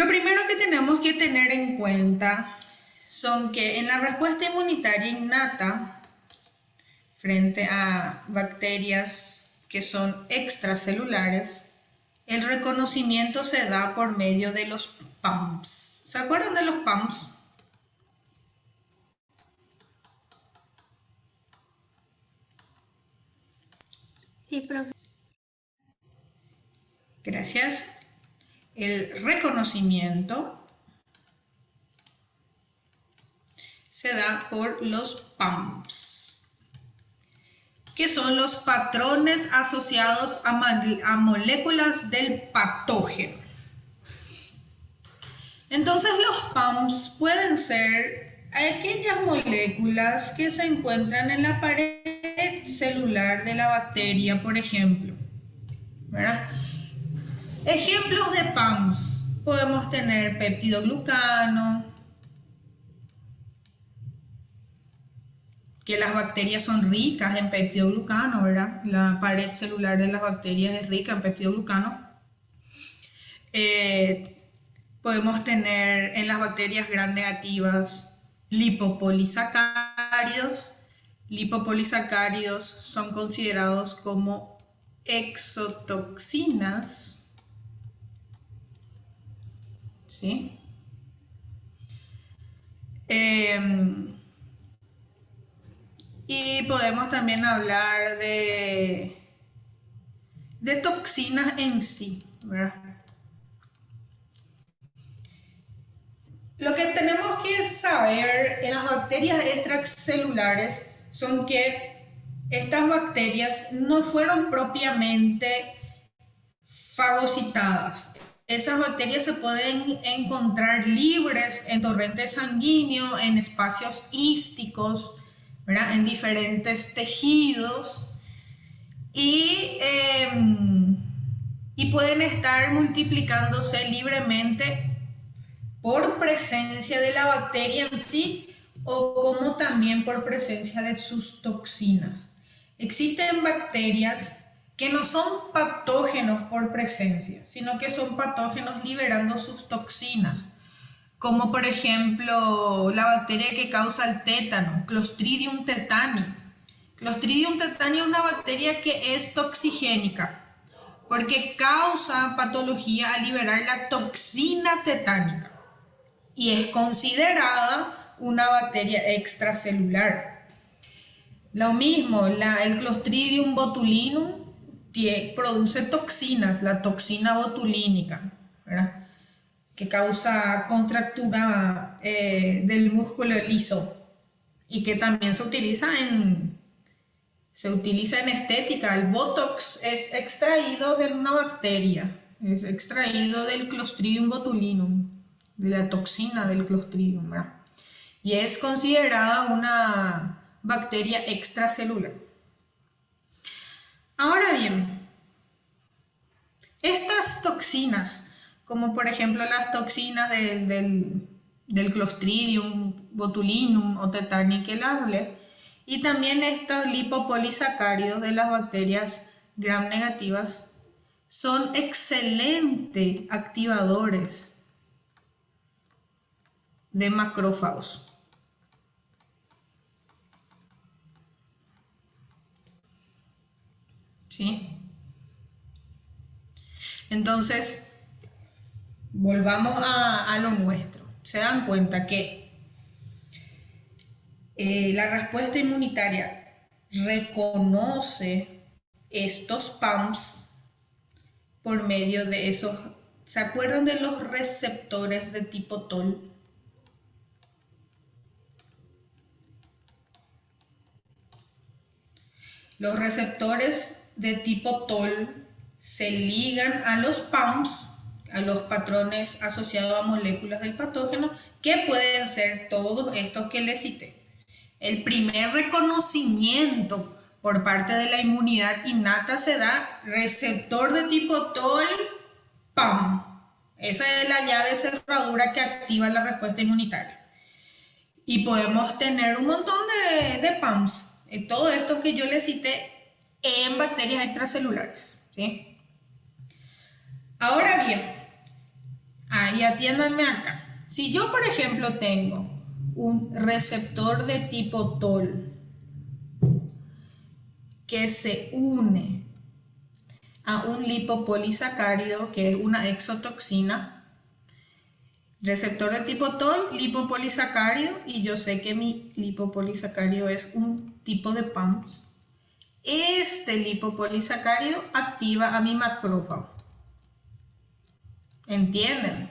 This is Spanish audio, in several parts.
Lo primero que tenemos que tener en cuenta son que en la respuesta inmunitaria innata frente a bacterias que son extracelulares, el reconocimiento se da por medio de los PAMPs. ¿Se acuerdan de los PAMPs? Sí, profe. Gracias. El reconocimiento se da por los PAMPs, que son los patrones asociados a moléculas del patógeno. Entonces los PAMPs pueden ser aquellas moléculas que se encuentran en la pared celular de la bacteria, por ejemplo, ¿verdad? Ejemplos de PAMPs. Podemos tener peptidoglucano, que las bacterias son ricas en peptidoglucano, ¿verdad? La pared celular de las bacterias es rica en peptidoglucano. Podemos tener en las bacterias gram negativas lipopolisacáridos. Lipopolisacáridos son considerados como exotoxinas, ¿sí? Y podemos también hablar de toxinas en sí, ¿verdad? Lo que tenemos que saber en las bacterias extracelulares son que estas bacterias no fueron propiamente fagocitadas. Esas bacterias se pueden encontrar libres en torrentes sanguíneos, en espacios ísticos, ¿verdad? En diferentes tejidos y pueden estar multiplicándose libremente por presencia de la bacteria en sí o como también por presencia de sus toxinas. Existen bacterias que no son patógenos por presencia, sino que son patógenos liberando sus toxinas, como por ejemplo la bacteria que causa el tétano, Clostridium tetani. Clostridium tetani es una bacteria que es toxigénica porque causa patología al liberar la toxina tetánica y es considerada una bacteria extracelular. Lo mismo, el Clostridium botulinum produce toxinas, la toxina botulínica, ¿verdad? Que causa contractura del músculo liso y que también se utiliza en estética. El Botox es extraído de una bacteria, es extraído del Clostridium botulinum, de la toxina del Clostridium, ¿verdad? Y es considerada una bacteria extracelular. Ahora bien, estas toxinas, como por ejemplo las toxinas del Clostridium botulinum o tetani que les hablé, y también estos lipopolisacáridos de las bacterias gram negativas, son excelentes activadores de macrófagos. ¿Sí? Entonces, volvamos a lo nuestro. Se dan cuenta que la respuesta inmunitaria reconoce estos PAMPs por medio de esos. ¿Se acuerdan de los receptores de tipo TOL? Los receptores de tipo TOL se ligan a los PAMPs, a los patrones asociados a moléculas del patógeno, que pueden ser todos estos que les cité. El primer reconocimiento por parte de la inmunidad innata se da receptor de tipo TOL, PAM. Esa es la llave cerradura que activa la respuesta inmunitaria. Y podemos tener un montón de PAMs, todos estos que yo les cité, en bacterias extracelulares, ¿sí? Ahora bien, y atiéndanme acá. Si yo, por ejemplo, tengo un receptor de tipo TOL que se une a un lipopolisacárido que es una exotoxina, receptor de tipo TOL, lipopolisacárido, y yo sé que mi lipopolisacárido es un tipo de PAMS. Este lipopolisacárido activa a mi macrófago. ¿Entienden?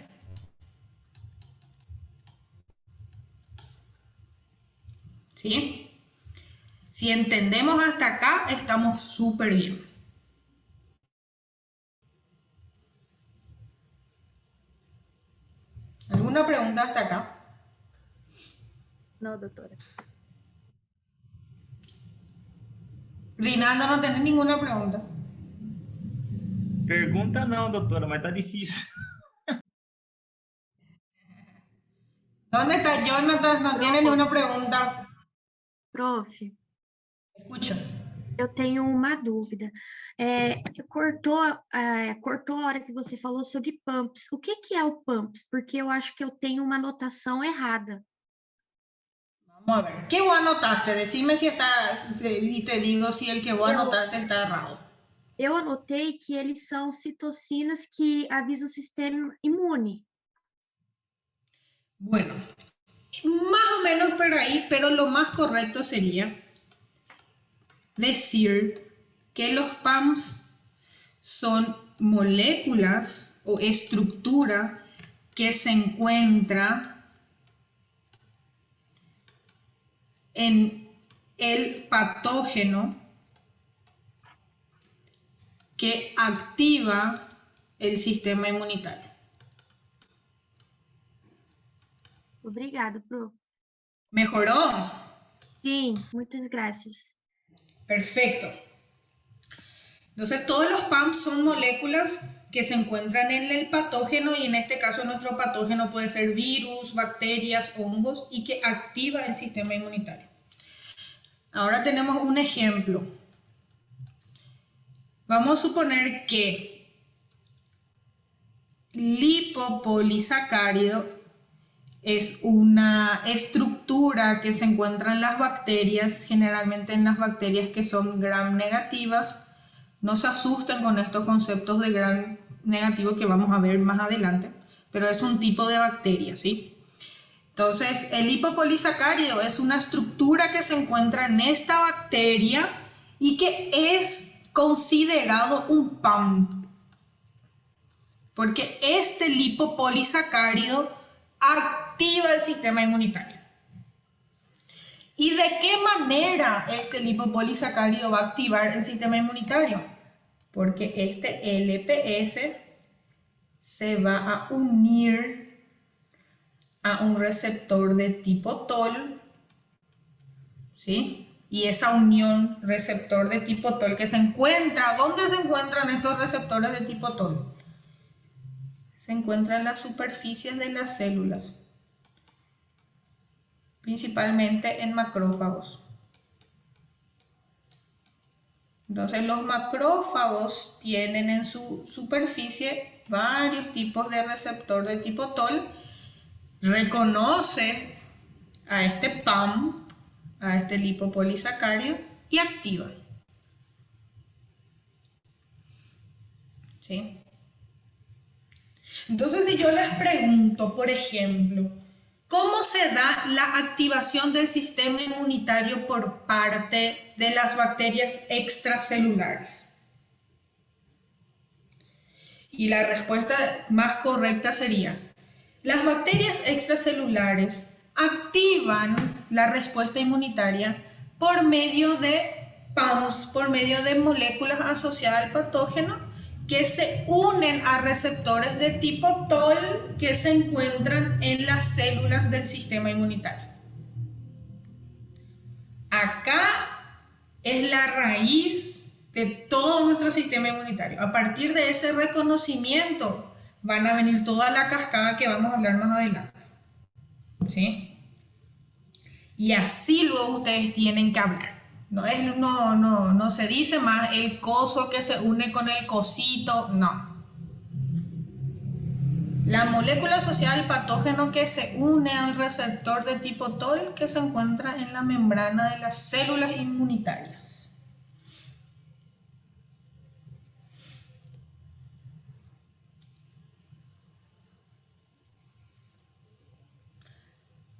¿Sí? Si entendemos hasta acá, estamos súper bien. ¿Alguna pregunta hasta acá? No, doctora. Rinaldo, no tenés ninguna pregunta. Pergunta não, doutora, mas tá difícil. ¿Dónde está Jonathan? No tiene ninguna pregunta. Prof, Escucha. eu tenho uma dúvida. Cortou a hora que você falou sobre pumps. O que é o pumps? Porque eu acho que eu tenho uma anotação errada. Vamos a ver. ¿Qué vos anotaste? Decime si está, y te digo si el que vos anotaste está errado. Eu anotei que eles são citocinas que avisam o sistema imune. Bueno, más o menos por ahí, pero lo más correcto sería decir que los PAMs son moléculas o estructura que se encuentra en el patógeno que activa el sistema inmunitario. Obrigado, prof. ¿Mejoró? Sim, muitas graças. Perfecto. Entonces todos los PAMs son moléculas que se encuentran en el patógeno, y en este caso nuestro patógeno puede ser virus, bacterias, hongos, y que activa el sistema inmunitario. Ahora tenemos un ejemplo. Vamos a suponer que lipopolisacárido es una estructura que se encuentra en las bacterias, generalmente en las bacterias que son gram negativas. No se asusten con estos conceptos de gram negativo que vamos a ver más adelante, pero es un tipo de bacteria, ¿sí? Entonces, el lipopolisacárido es una estructura que se encuentra en esta bacteria y que es considerado un PAM, porque este lipopolisacárido activa el sistema inmunitario. ¿Y de qué manera este lipopolisacárido va a activar el sistema inmunitario? Porque este LPS se va a unir a un receptor de tipo TOL, ¿sí? Y esa unión receptor de tipo TOL que se encuentra, ¿dónde se encuentran estos receptores de tipo TOL? Se encuentran en las superficies de las células, principalmente en macrófagos. Entonces los macrófagos tienen en su superficie varios tipos de receptor de tipo TOL, reconoce a este PAM, a este lipopolisacárido, y activa. ¿Sí? Entonces, si yo les pregunto, por ejemplo, ¿cómo se da la activación del sistema inmunitario por parte de las bacterias extracelulares? Y la respuesta más correcta sería: las bacterias extracelulares activan la respuesta inmunitaria por medio de PAMs, por medio de moléculas asociadas al patógeno que se unen a receptores de tipo TOL que se encuentran en las células del sistema inmunitario. Acá es la raíz de todo nuestro sistema inmunitario. A partir de ese reconocimiento van a venir toda la cascada que vamos a hablar más adelante, ¿sí? Y así luego ustedes tienen que hablar. No se dice más el coso que se une con el cosito, no. La molécula asociada al patógeno que se une al receptor de tipo TOL que se encuentra en la membrana de las células inmunitarias.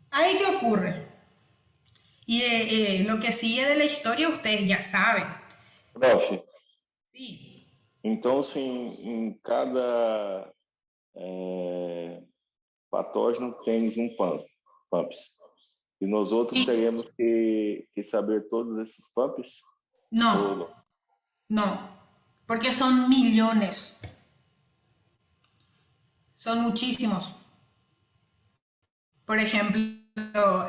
¿Ahí qué ocurre? Y lo que sigue de la historia ustedes ya saben. Prof, Sí. então, se em cada patógeno temos pumps, e nós outros Sí. teremos que saber todos esses pumps? Ou No, no, porque son millones. Son muchísimos. Por ejemplo,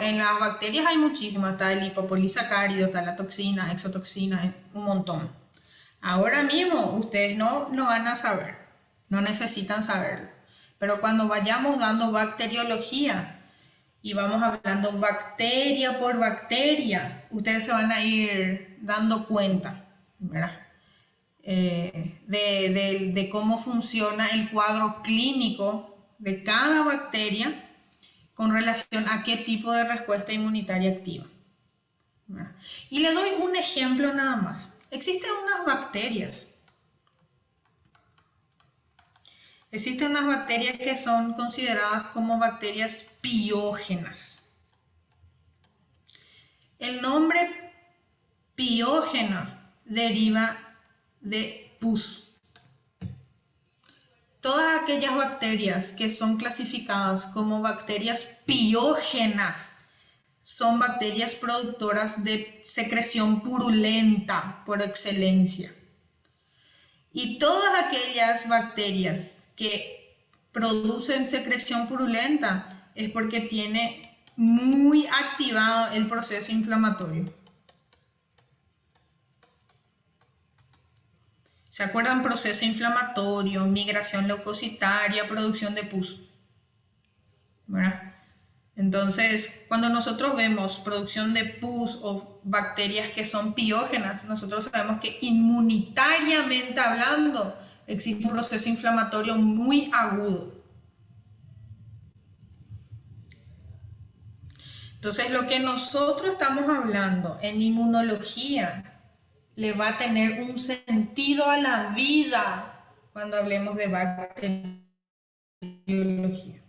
en las bacterias hay muchísimos. Está el lipopolisacárido, está la toxina, exotoxina, un montón. Ahora mismo ustedes no van a saber, no necesitan saberlo. Pero cuando vayamos dando bacteriología y vamos hablando bacteria por bacteria, ustedes se van a ir dando cuenta, ¿verdad? De cómo funciona el cuadro clínico de cada bacteria con relación a qué tipo de respuesta inmunitaria activa. ¿Verdad? Y le doy un ejemplo nada más. Existen unas bacterias que son consideradas como bacterias piógenas. El nombre piógena deriva de pus. Todas aquellas bacterias que son clasificadas como bacterias piógenas son bacterias productoras de secreción purulenta por excelencia. Y todas aquellas bacterias que producen secreción purulenta es porque tiene muy activado el proceso inflamatorio. ¿Se acuerdan? Proceso inflamatorio, migración leucocitaria, producción de pus. ¿Verdad? Entonces, cuando nosotros vemos producción de pus o bacterias que son piógenas, nosotros sabemos que inmunitariamente hablando existe un proceso inflamatorio muy agudo. Entonces, lo que nosotros estamos hablando en inmunología le va a tener un sentido a la vida cuando hablemos de bacteriología.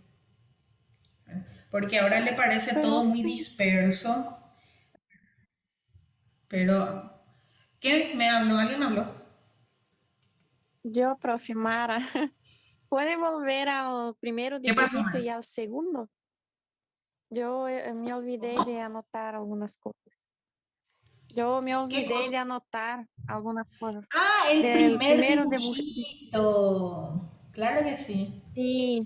Porque ahora le parece todo muy disperso. Pero, ¿qué? ¿Me habló? ¿Alguien me habló? Yo, prof. Mara, ¿puede volver al primero ¿Qué pasó, dibujito Mara? y al segundo? Yo me olvidé de anotar algunas cosas. Yo me ¿Qué olvidé cosa? de anotar algunas cosas. Ah, el Del primer primero dibujito. dibujito. Claro que sí. Sí,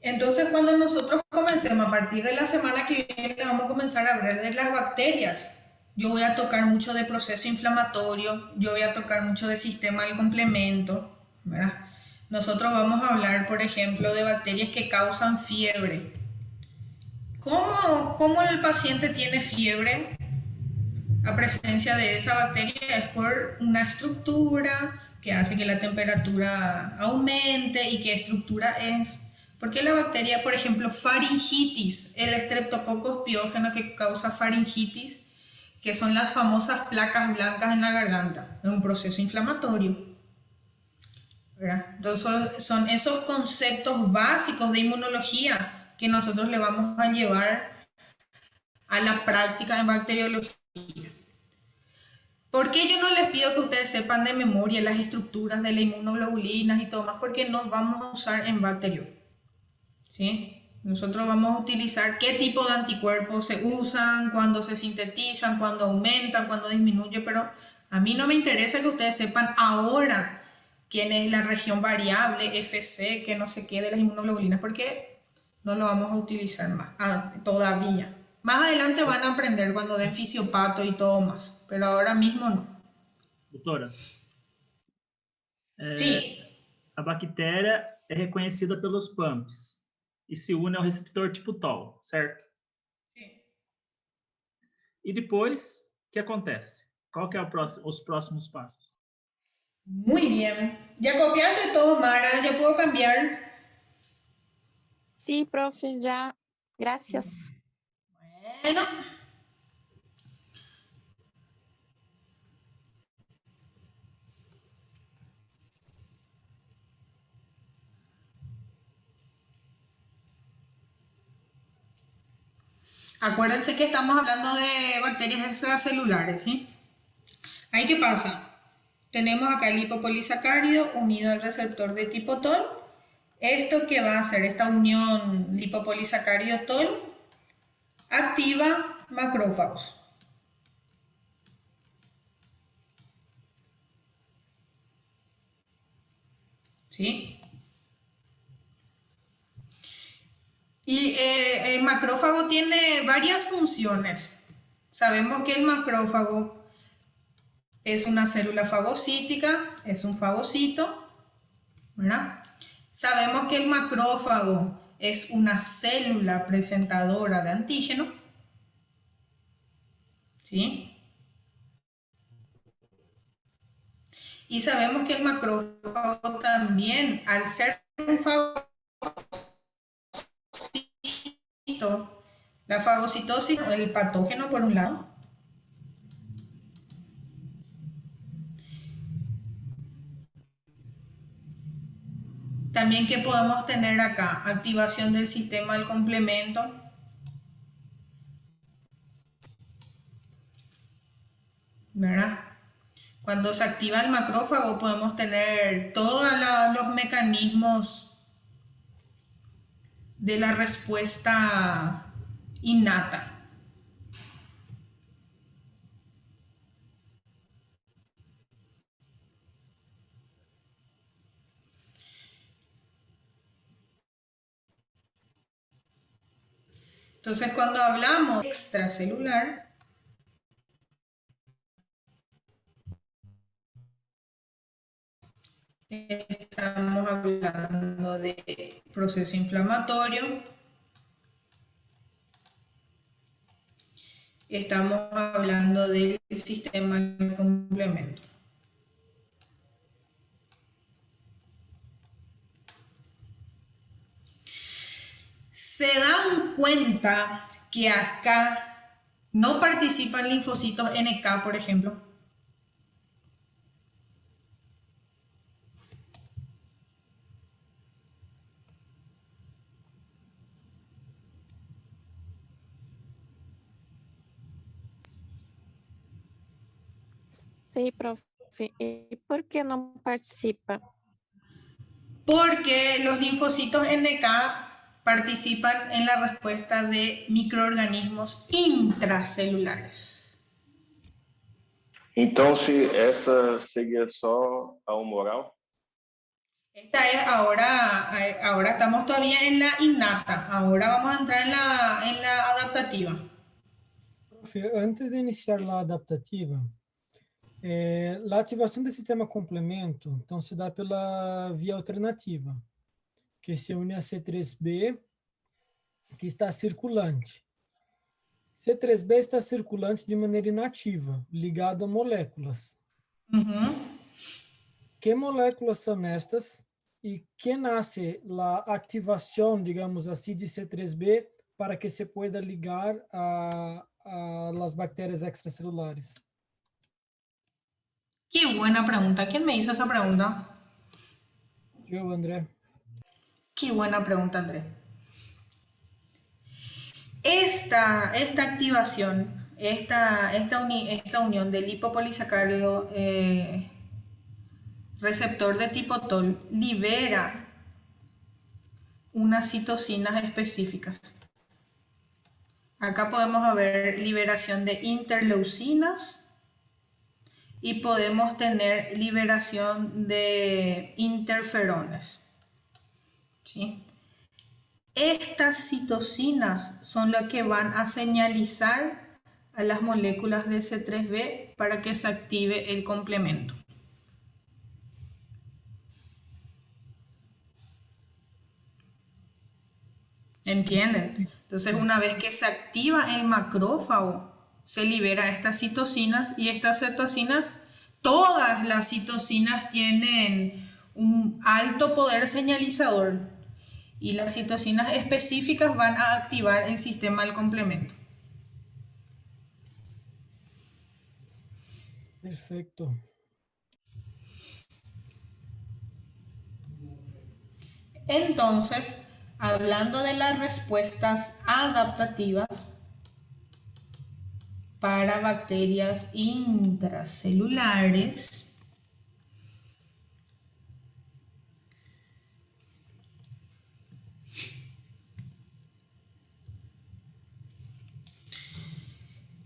Entonces, cuando nosotros comencemos, a partir de la semana que viene, vamos a comenzar a hablar de las bacterias. Yo voy a tocar mucho de proceso inflamatorio, yo voy a tocar mucho de sistema del complemento, ¿verdad? Nosotros vamos a hablar, por ejemplo, de bacterias que causan fiebre. ¿Cómo el paciente tiene fiebre? A presencia de esa bacteria es por una estructura que hace que la temperatura aumente. ¿Y qué estructura es? Porque la bacteria, por ejemplo, faringitis, el estreptococcus piógeno que causa faringitis, que son las famosas placas blancas en la garganta, es un proceso inflamatorio, ¿verdad? Entonces son esos conceptos básicos de inmunología que nosotros le vamos a llevar a la práctica en bacteriología. ¿Por qué yo no les pido que ustedes sepan de memoria las estructuras de las inmunoglobulinas y todo más? Porque nos vamos a usar en bacterio. ¿Sí? Nosotros vamos a utilizar qué tipo de anticuerpos se usan, cuándo se sintetizan, cuándo aumentan, cuándo disminuyen, pero a mí no me interesa que ustedes sepan ahora quién es la región variable, FC, que no sé qué de las inmunoglobulinas, porque no lo vamos a utilizar más todavía. Más adelante van a aprender cuando den fisiopato y todo más, pero ahora mismo no. Doutora, Sí, a bactéria é reconhecida pelos pumps e se une ao receptor tipo TOL, certo? E depois, o que acontece? Qual que é os próximos passos? Muy bien. ¿Ya copiaste todo, Mara? ¿Ya puedo cambiar? Sí, profe, ya. Gracias. Bueno. Acuérdense que estamos hablando de bacterias extracelulares, ¿sí? Ahí, ¿qué pasa? Tenemos acá el lipopolisacárido unido al receptor de tipo TOL. Esto que va a hacer esta unión lipopolisacárido-TOL activa macrófagos. ¿Sí? Y el macrófago tiene varias funciones. Sabemos que el macrófago es una célula fagocítica, es un fagocito, ¿verdad? Sabemos que el macrófago es una célula presentadora de antígeno, ¿sí? Y sabemos que el macrófago también, al ser un fagocito, la fagocitosis, el patógeno por un lado, también que podemos tener acá, activación del sistema del complemento, ¿verdad? Cuando se activa el macrófago podemos tener todos los mecanismos de la respuesta innata. Entonces, cuando hablamos de extracelular, estamos hablando de proceso inflamatorio, estamos hablando del sistema de complemento. Se dan cuenta que acá no participan linfocitos NK, por ejemplo. Sí, profe. ¿Y por qué no participa? Porque los linfocitos NK participan en la respuesta de microorganismos intracelulares. Então, se essa seria só a humoral? Esta es ahora estamos todavía en la innata, ahora vamos a entrar en la adaptativa. Profe, antes de iniciar lá a adaptativa, a ativação do sistema complemento, então, se dá pela via alternativa, que se une a C3b, que está circulante. C3b está circulante de maneira inativa, ligado a moléculas. Que moléculas são estas e que nasce a ativação, digamos assim, de C3b para que se pueda ligar a las bacterias extracelulares? Qué buena pregunta. ¿Quién me hizo esa pregunta? Yo, André. Qué buena pregunta, André. Esta activación, esta unión del lipopolisacárido receptor de tipo TOL libera unas citocinas específicas. Acá podemos ver liberación de interleucinas y podemos tener liberación de interferones. ¿Sí? Estas citocinas son las que van a señalizar a las moléculas de C3b para que se active el complemento. ¿Entienden? Entonces, una vez que se activa el macrófago, se libera estas citocinas y estas citocinas todas las citocinas tienen un alto poder señalizador y las citocinas específicas van a activar el sistema del complemento. Perfecto. Entonces, hablando de las respuestas adaptativas para bacterias intracelulares,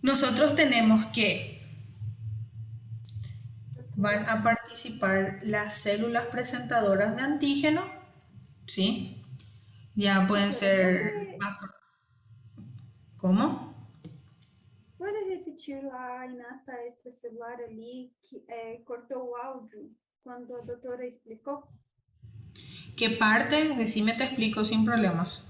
nosotros tenemos que van a participar las células presentadoras de antígeno, ¿sí? Ya pueden ser macro. ¿Cómo? Pode repetir lá a Inata extracelular ali, que cortou o áudio quando a doutora explicou? ¿Qué parte? Decime, te explico sin problemas.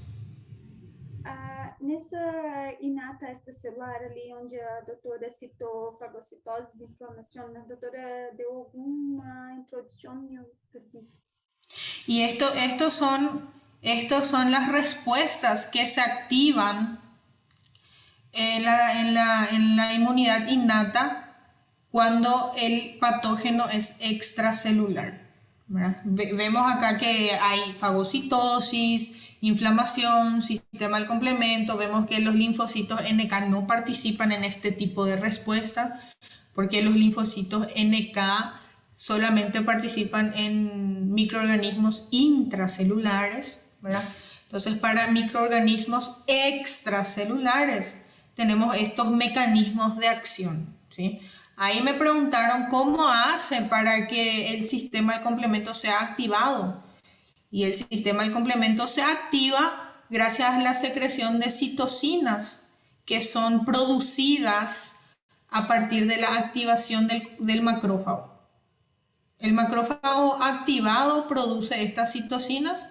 Nessa Inata extracelular ali, onde a doutora citou fagocitose e inflamação, a doutora deu alguma introdução e eu perdi. Y estos son las respuestas que se activan en la inmunidad innata cuando el patógeno es extracelular, ¿verdad? Vemos acá que hay fagocitosis, inflamación, sistema del complemento. Vemos que los linfocitos NK no participan en este tipo de respuesta porque los linfocitos NK solamente participan en microorganismos intracelulares, ¿verdad? Entonces, para microorganismos extracelulares tenemos estos mecanismos de acción, ¿sí? Ahí me preguntaron cómo hacen para que el sistema del complemento sea activado. Y el sistema del complemento se activa gracias a la secreción de citocinas que son producidas a partir de la activación del macrófago. El macrófago activado produce estas citocinas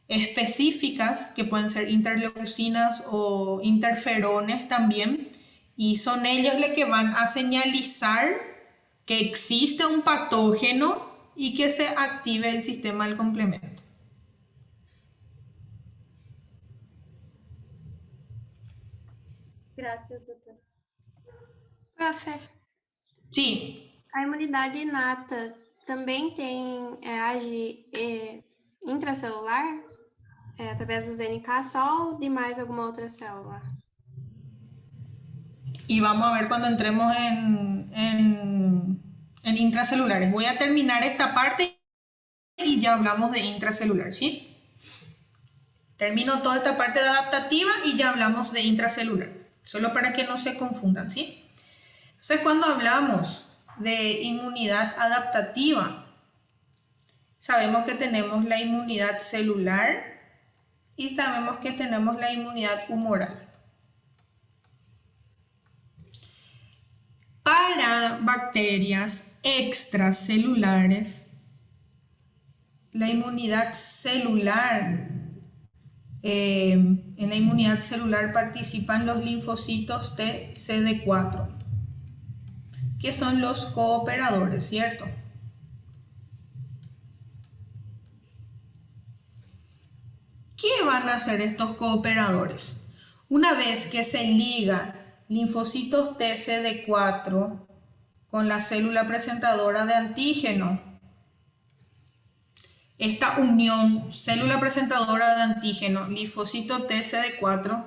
específicas que pueden ser interleucinas o interferones también, y son ellos los que van a señalizar que existe un patógeno y que se active el sistema del complemento. Graças, doutora. Profe, Sí, a imunidade inata também age intracelular, através dos NK só ou de mais alguma outra célula? y vamos a ver cuando entremos en intracelulares. Voy a terminar esta parte y ya hablamos de intracelular, ¿sí? Termino toda esta parte de adaptativa y ya hablamos de intracelular, solo para que no se confundan, ¿sí? Entonces, cuando hablamos de inmunidad adaptativa, sabemos que tenemos la inmunidad celular y sabemos que tenemos la inmunidad humoral. Para bacterias extracelulares, la inmunidad celular, en la inmunidad celular participan los linfocitos T CD4, que son los cooperadores, ¿cierto? ¿Qué van a hacer estos cooperadores? Una vez que se liga linfocitos T CD4 con la célula presentadora de antígeno, esta unión célula presentadora de antígeno, linfocito T CD4,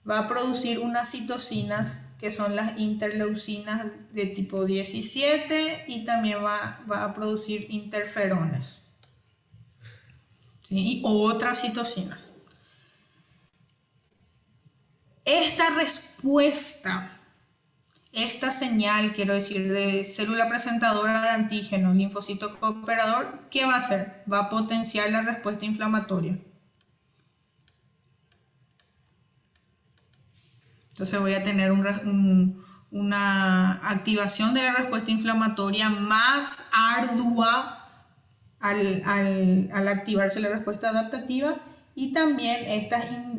va a producir unas citocinas que son las interleucinas de tipo 17 y también va a producir interferones, ¿sí? Y otras citocinas. Esta respuesta, esta señal, quiero decir, de célula presentadora de antígeno, linfocito cooperador, ¿qué va a hacer? Va a potenciar la respuesta inflamatoria. Entonces voy a tener una activación de la respuesta inflamatoria más ardua al activarse la respuesta adaptativa, y también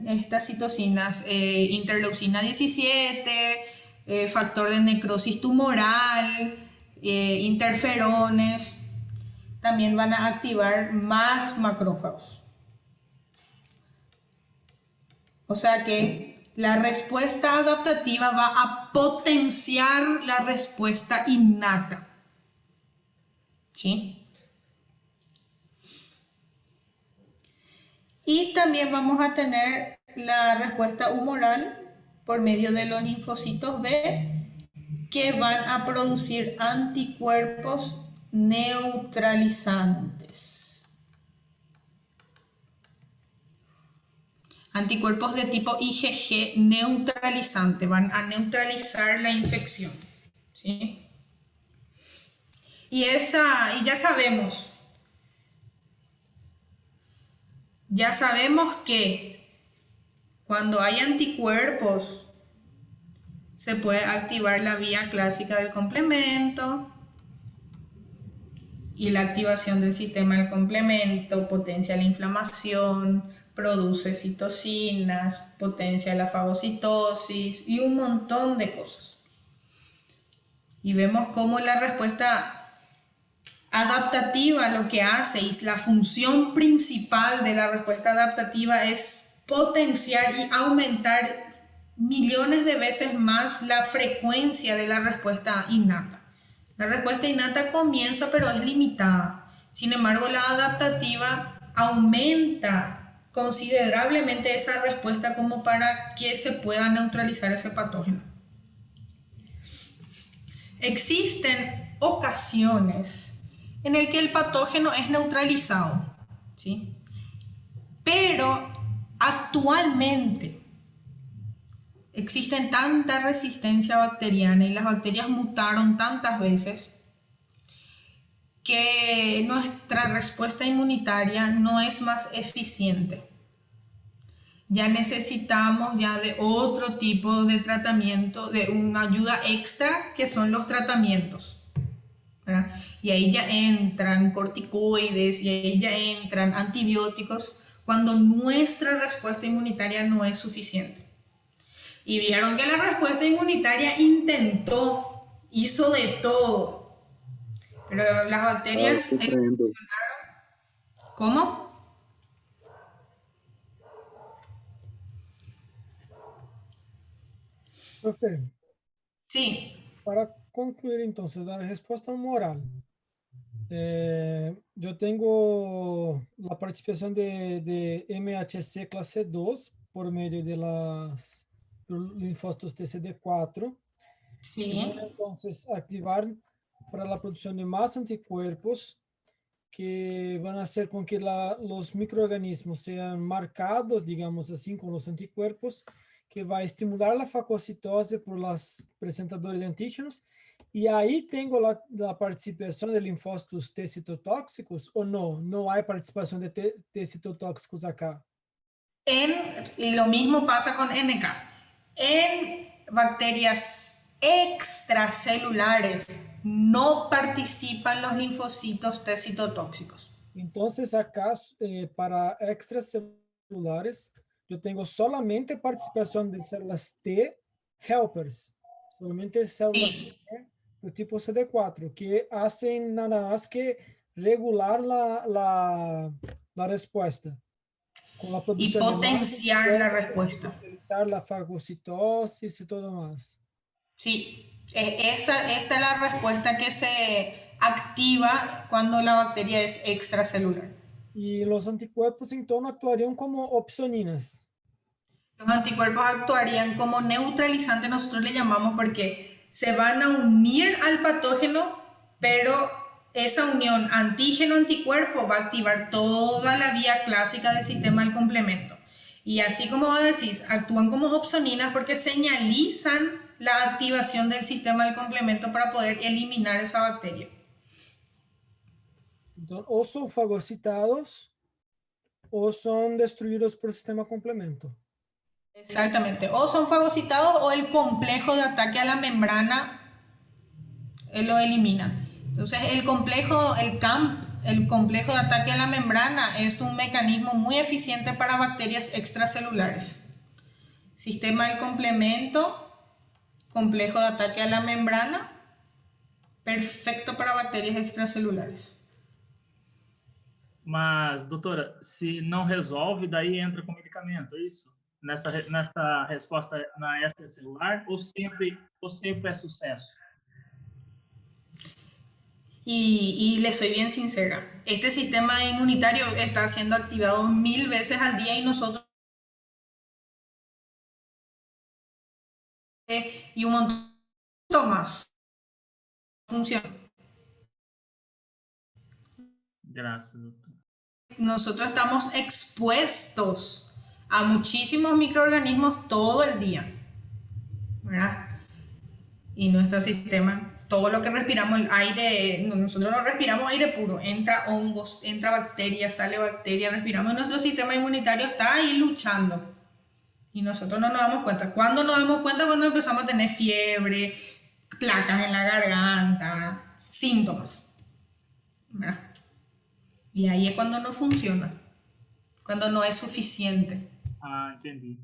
estas citocinas, interleucina 17, factor de necrosis tumoral, interferones, también van a activar más macrófagos. O sea que la respuesta adaptativa va a potenciar la respuesta innata. ¿Sí? Y también vamos a tener la respuesta humoral por medio de los linfocitos B que van a producir anticuerpos neutralizantes. Anticuerpos de tipo IgG neutralizante, van a neutralizar la infección. ¿Sí? Y ya sabemos que cuando hay anticuerpos se puede activar la vía clásica del complemento, y la activación del sistema del complemento potencia la inflamación, produce citocinas, potencia la fagocitosis y un montón de cosas. Y vemos cómo la respuesta adaptativa lo que hace, y la función principal de la respuesta adaptativa, es potenciar y aumentar millones de veces más la frecuencia de la respuesta innata. La respuesta innata comienza, pero es limitada. Sin embargo, la adaptativa aumenta considerablemente esa respuesta como para que se pueda neutralizar ese patógeno. Existen ocasiones en las que el patógeno es neutralizado, ¿sí? Pero actualmente existen tanta resistencia bacteriana y las bacterias mutaron tantas veces que nuestra respuesta inmunitaria no es más eficiente. Ya necesitamos ya de otro tipo de tratamiento, de una ayuda extra, que son los tratamientos, ¿verdad? Y ahí ya entran corticoides, y ahí ya entran antibióticos, cuando nuestra respuesta inmunitaria no es suficiente. Y vieron que la respuesta inmunitaria hizo de todo, pero las bacterias... ¿Cómo? Profe, Sí. para concluir entonces la respuesta humoral, yo tengo la participación de MHC clase 2 por medio de los linfocitos TCD4, Sí. que van entonces a activar para la producción de más anticuerpos, que van a hacer con que los microorganismos sean marcados, digamos así, con los anticuerpos, que va a estimular la fagocitose por los presentadores de antígenos. Y ahí tengo la participación de linfocitos T citotóxicos, o no, no hay participación de T citotóxicos acá. Y lo mismo pasa con NK. En bacterias extracelulares no participan los linfocitos T citotóxicos. Entonces acá, para extracelulares, yo tengo solamente participación de células T helpers, solamente células Sí. T do tipo CD4, que hacen nada más que regular la respuesta, con la Y producción de más potenciar la anticuerpos, respuesta. utilizar la fagocitosis y todo más. Sí, esta es la respuesta que se activa cuando la bacteria es extracelular. Y los anticuerpos entonces actuarían como opsoninas. Los anticuerpos actuarían como neutralizantes, nosotros le llamamos, porque se van a unir al patógeno, pero esa unión antígeno-anticuerpo va a activar toda la vía clásica del sistema del complemento. Y así como vos decís, actúan como opsoninas porque señalizan la activación del sistema del complemento para poder eliminar esa bacteria. Entonces, o son fagocitados o son destruidos por el sistema complemento. Exactamente, o son fagocitados o el complejo de ataque a la membrana lo elimina. Entonces el complejo de ataque a la membrana es un mecanismo muy eficiente para bacterias extracelulares. Sistema del complemento, complejo de ataque a la membrana, perfecto para bacterias extracelulares. Mas, doutora, se não resolve, daí entra com medicamento, é isso? Nessa resposta na extracelular, ou sempre é sucesso? Y le soy bien sincera, este sistema inmunitario está siendo activado 1000 veces al día y nosotros y un montón más funciona. Graças, doutora. Nosotros estamos expuestos a muchísimos microorganismos todo el día, ¿verdad? Y nuestro sistema, todo lo que respiramos, el aire, nosotros no respiramos aire puro, entra hongos, entra bacterias, sale bacteria, respiramos, nuestro sistema inmunitario está ahí luchando. Y nosotros no nos damos cuenta. ¿Cuándo nos damos cuenta? Cuando empezamos a tener fiebre, placas en la garganta, síntomas, ¿verdad? Y ahí es cuando no funciona, cuando no es suficiente. Ah, entendi.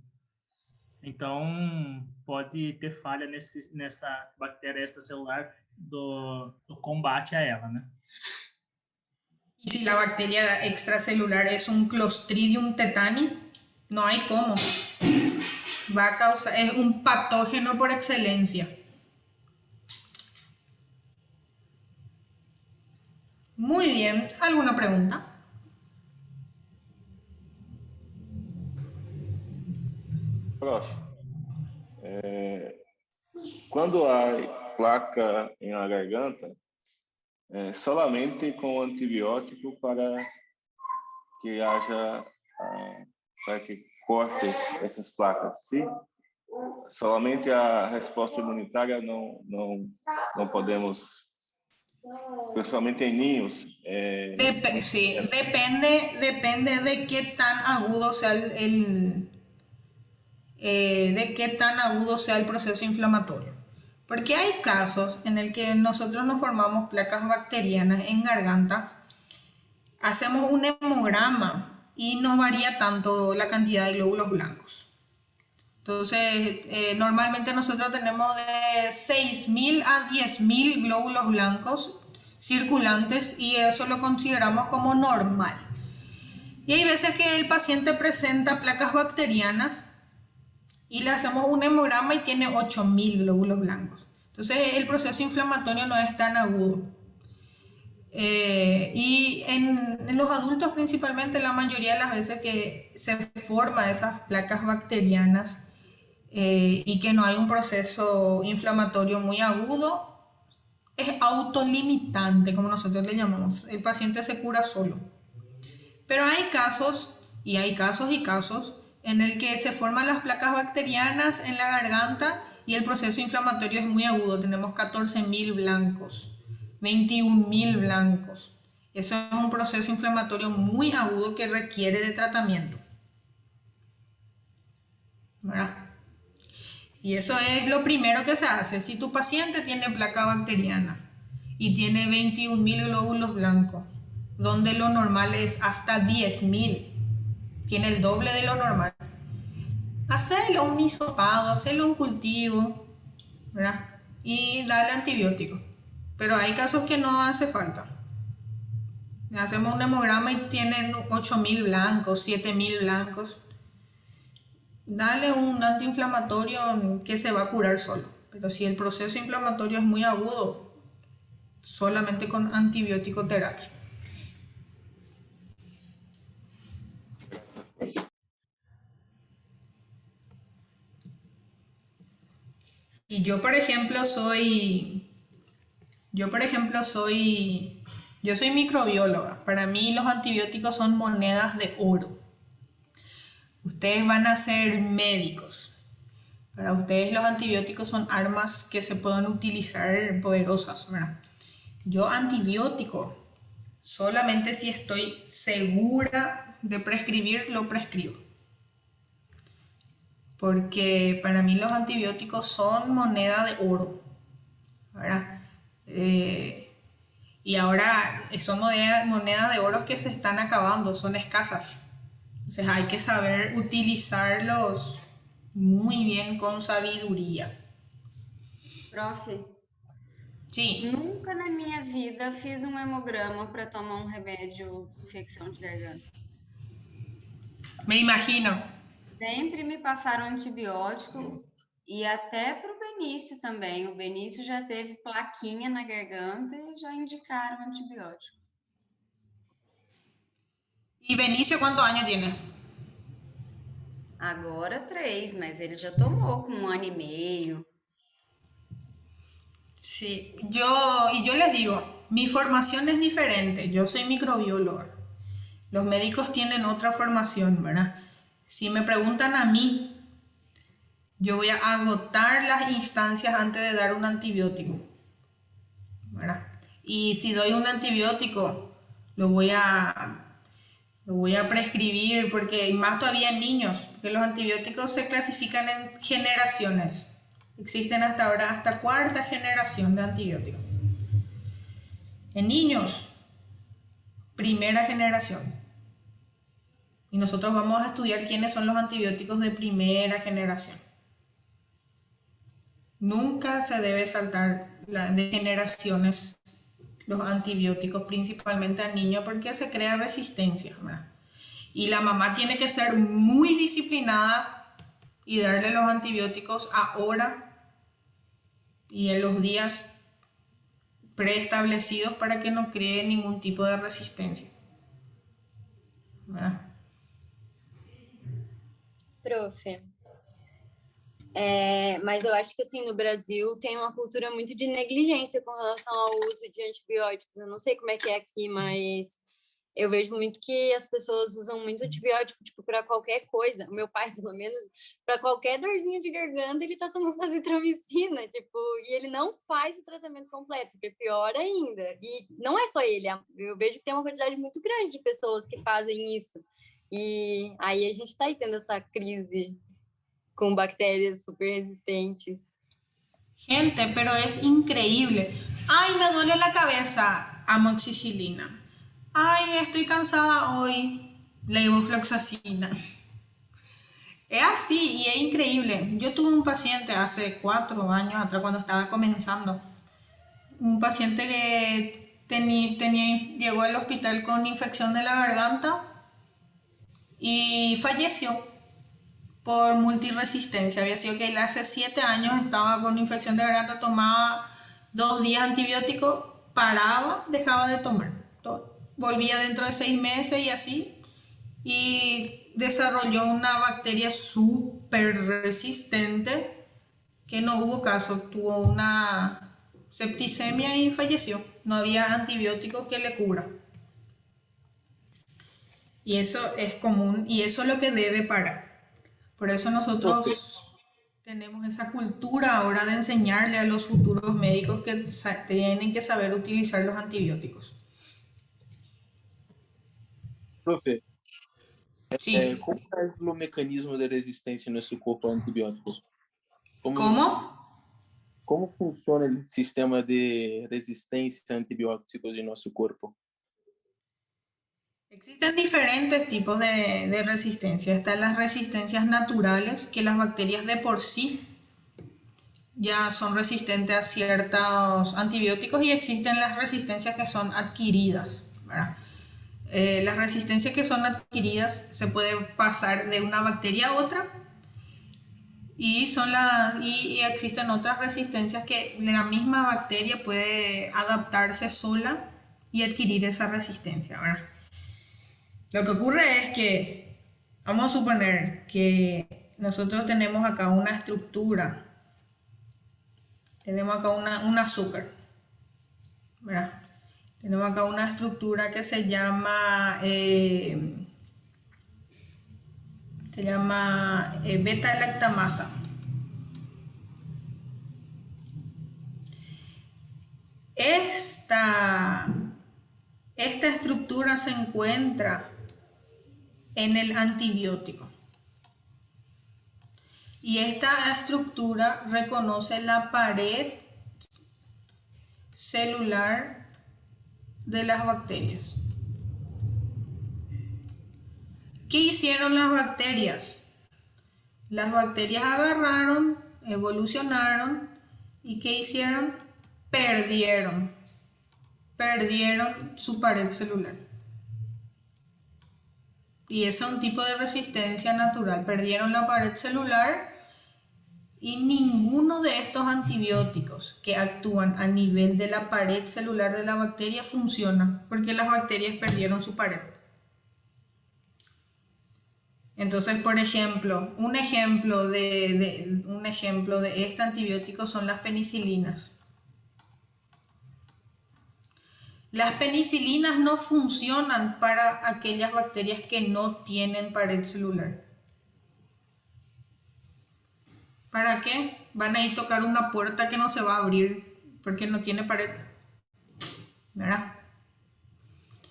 Então, pode ter falha nessa bactéria extracelular do combate a ela, né? Y si la bacteria extracelular es un Clostridium tetani, no hay cómo. Va a causar, es un patógeno por excelencia. Muy bien, ¿alguna pregunta? Próximo. Quando há placa na garganta, solamente com antibiótico para que haja, para que corte essas placas. Sim? Solamente a resposta imunitária não podemos, principalmente em ninhos. Sí, depende de qué tan agudo sea de qué tan agudo sea el proceso inflamatorio. Porque hay casos en el que nosotros nos formamos placas bacterianas en garganta, hacemos un hemograma y no varía tanto la cantidad de glóbulos blancos. Entonces, normalmente nosotros tenemos de 6.000 a 10.000 glóbulos blancos circulantes y eso lo consideramos como normal. Y hay veces que el paciente presenta placas bacterianas y le hacemos un hemograma y tiene 8.000 glóbulos blancos. Entonces, el proceso inflamatorio no es tan agudo. Y en los adultos principalmente, la mayoría de las veces que se forman esas placas bacterianas y que no hay un proceso inflamatorio muy agudo, es autolimitante, como nosotros le llamamos. El paciente se cura solo. Pero hay casos, y hay casos y casos, en el que se forman las placas bacterianas en la garganta y el proceso inflamatorio es muy agudo. Tenemos 14.000 blancos, 21.000 blancos. Eso es un proceso inflamatorio muy agudo que requiere de tratamiento, ¿verdad? Y eso es lo primero que se hace. Si tu paciente tiene placa bacteriana y tiene 21.000 glóbulos blancos, donde lo normal es hasta 10.000, tiene el doble de lo normal, hacelo un hisopado, hacelo un cultivo, ¿verdad? Y dale antibiótico. Pero hay casos que no hace falta. Hacemos un hemograma y tienen 8.000 blancos, 7.000 blancos. Dale un antiinflamatorio que se va a curar solo. Pero si el proceso inflamatorio es muy agudo, solamente con antibiótico terapia. Y yo, por ejemplo, soy microbióloga. Para mí los antibióticos son monedas de oro. Ustedes van a ser médicos. Para ustedes los antibióticos son armas que se pueden utilizar poderosas, ¿verdad? Yo antibiótico, solamente si estoy segura de prescribir, lo prescribo. Porque para mí los antibióticos son moneda de oro, ¿verdad? Y ahora son monedas de oro que se están acabando, son escasas. Entonces hay que saber utilizarlos muy bien con sabiduría. Profe, Sí, Nunca na minha vida fiz um hemograma para tomar um remédio de infecção de garganta. me imagino. Sempre me passaram antibiótico e até para o Benício também. O Benício já teve plaquinha na garganta e já indicaram antibiótico. ¿Y Benicio cuántos años tiene? Agora 3, mas ele já tomou com 1 ano e meio. Sí, yo les digo, mi formación es diferente, yo soy microbióloga. Los médicos tienen otra formación, ¿verdad? Si me preguntan a mí, yo voy a agotar las instancias antes de dar un antibiótico, ¿verdad? Y si doy un antibiótico, lo voy a prescribir, porque y más todavía en niños, porque los antibióticos se clasifican en generaciones. Existen hasta ahora hasta cuarta generación de antibióticos. En niños, primera generación. Y nosotros vamos a estudiar quiénes son los antibióticos de primera generación. Nunca se debe saltar de generaciones los antibióticos, principalmente a niños, porque se crea resistencia, ¿verdad? Y la mamá tiene que ser muy disciplinada y darle los antibióticos ahora y en los días preestablecidos para que no cree ningún tipo de resistencia, ¿verdad? Prof, mas eu acho que assim, no Brasil tem uma cultura muito de negligência com relação ao uso de antibióticos. Eu não sei como é que é aqui, mas eu vejo muito que as pessoas usam muito antibiótico, tipo, para qualquer coisa. O meu pai, pelo menos, para qualquer dorzinha de garganta, ele tá tomando azitromicina, tipo, e ele não faz o tratamento completo, que é pior ainda. E não é só ele, eu vejo que tem uma quantidade muito grande de pessoas que fazem isso. E aí a gente tá aí tendo essa crise con bacterias súper resistentes. Gente, pero es increíble. Ay, me duele la cabeza, amoxicilina. Ay, estoy cansada hoy, levofloxacina. Es así y es increíble. Yo tuve un paciente hace 4 años atrás cuando estaba comenzando. Un paciente que llegó al hospital con infección de la garganta y falleció por multiresistencia. Había sido que él hace 7 años estaba con infección de garganta, tomaba 2 días antibiótico, paraba, dejaba de tomar. Volvía dentro de 6 meses y así. Y desarrolló una bacteria súper resistente que no hubo caso. Tuvo una septicemia y falleció. No había antibióticos que le cubra. Y eso es común y eso es lo que debe parar. Por eso nosotros tenemos esa cultura ahora de enseñarle a los futuros médicos que tienen que saber utilizar los antibióticos. Profe, Sí. como é o mecanismo de resistência no seu corpo a antibióticos? Como funciona o sistema de resistência a antibióticos em nosso corpo? Existen diferentes tipos de resistencia. Están las resistencias naturales, que las bacterias de por sí ya son resistentes a ciertos antibióticos, y existen las resistencias que son adquiridas, ¿verdad? Las resistencias que son adquiridas se pueden pasar de una bacteria a otra y existen otras resistencias que la misma bacteria puede adaptarse sola y adquirir esa resistencia, ¿verdad? Lo que ocurre es que, vamos a suponer que nosotros tenemos acá una estructura, tenemos acá un azúcar, ¿verdad? Tenemos acá una estructura que se llama beta-lactamasa. Esta estructura se encuentra en el antibiótico. Y esta estructura reconoce la pared celular de las bacterias. ¿Qué hicieron las bacterias? Las bacterias agarraron, evolucionaron y ¿qué hicieron? perdieron su pared celular. Y ese es un tipo de resistencia natural. Perdieron la pared celular y ninguno de estos antibióticos que actúan a nivel de la pared celular de la bacteria funciona porque las bacterias perdieron su pared. Entonces, por ejemplo, un ejemplo de este antibiótico son las penicilinas. Las penicilinas no funcionan para aquellas bacterias que no tienen pared celular. ¿Para qué? Van a ir a tocar una puerta que no se va a abrir porque no tiene pared, ¿verdad?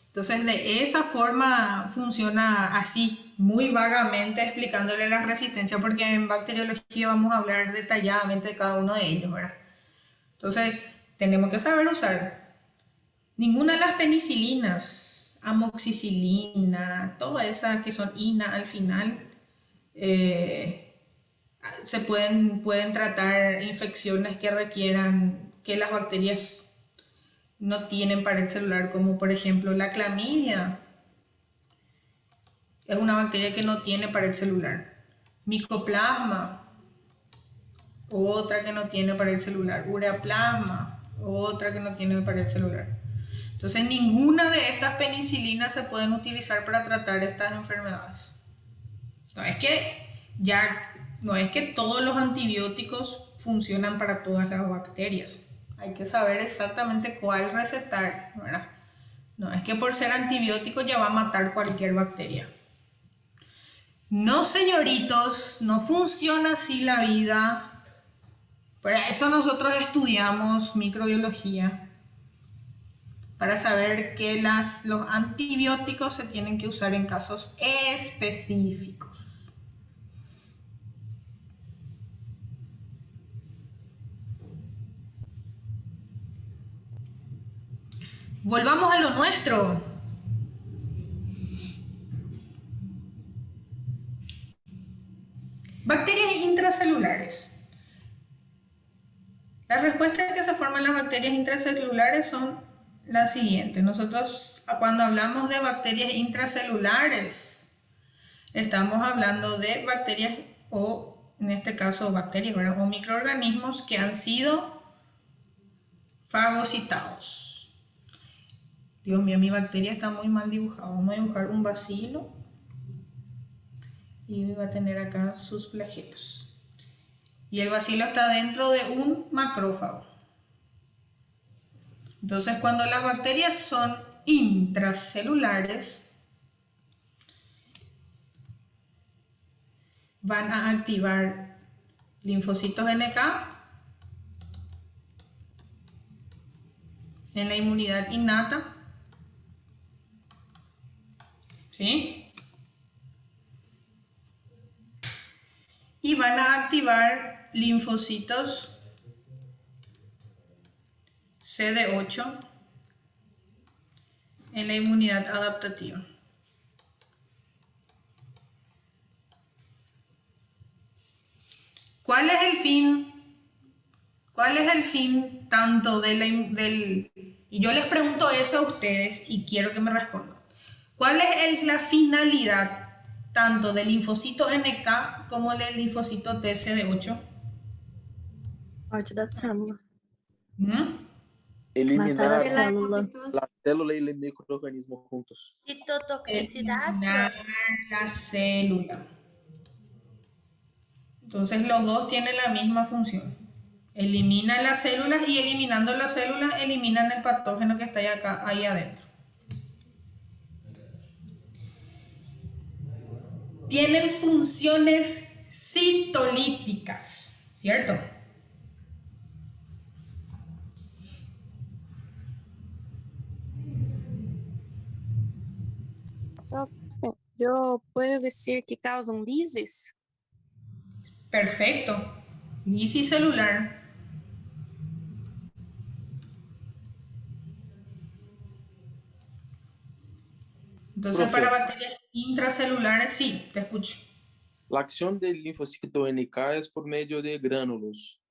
Entonces, de esa forma funciona así, muy vagamente explicándole la resistencia, porque en bacteriología vamos a hablar detalladamente de cada uno de ellos, ¿verdad? Entonces, tenemos que saber usar. Ninguna de las penicilinas, amoxicilina, todas esas que son ina al final, se pueden tratar infecciones que requieran que las bacterias no tienen pared celular, como por ejemplo la clamidia. Es una bacteria que no tiene pared celular. Micoplasma, otra que no tiene pared celular. Ureaplasma, otra que no tiene pared celular. Entonces, ninguna de estas penicilinas se pueden utilizar para tratar estas enfermedades. No es que todos los antibióticos funcionan para todas las bacterias. Hay que saber exactamente cuál recetar, ¿verdad? No es que por ser antibiótico ya va a matar cualquier bacteria. No, señoritos, no funciona así la vida. Por eso nosotros estudiamos microbiología. Para saber que los antibióticos se tienen que usar en casos específicos. Volvamos a lo nuestro. Bacterias intracelulares. Las respuestas que se forman las bacterias intracelulares son las siguientes. Nosotros, cuando hablamos de bacterias intracelulares, estamos hablando de bacterias o, en este caso, bacterias, ¿verdad? O microorganismos que han sido fagocitados. Dios mío, mi bacteria está muy mal dibujada. Vamos a dibujar un bacilo y va a tener acá sus flagelos. Y el bacilo está dentro de un macrófago. Entonces, cuando las bacterias son intracelulares, van a activar linfocitos NK en la inmunidad innata. ¿Sí? Y van a activar linfocitos CD8 en la inmunidad adaptativa. ¿Cuál es el fin? ¿Cuál es el fin tanto y yo les pregunto eso a ustedes y quiero que me respondan. ¿Cuál es la finalidad tanto del linfocito NK como del linfocito TCD8? Morte da célula. Eliminar Matar a célula. la célula y el microorganismo juntos. Citotoxicidad. Eliminar la célula. Entonces los dos tienen la misma función. Eliminan las células y eliminando las células eliminan el patógeno que está ahí adentro. Tienen funciones citolíticas, ¿cierto? Yo puedo decir que causan lisis. Perfecto. Lisis celular. Entonces, Profe. para bacterias intracelulares, sí, te escucho. La acción del linfocito NK es por medio de gránulos.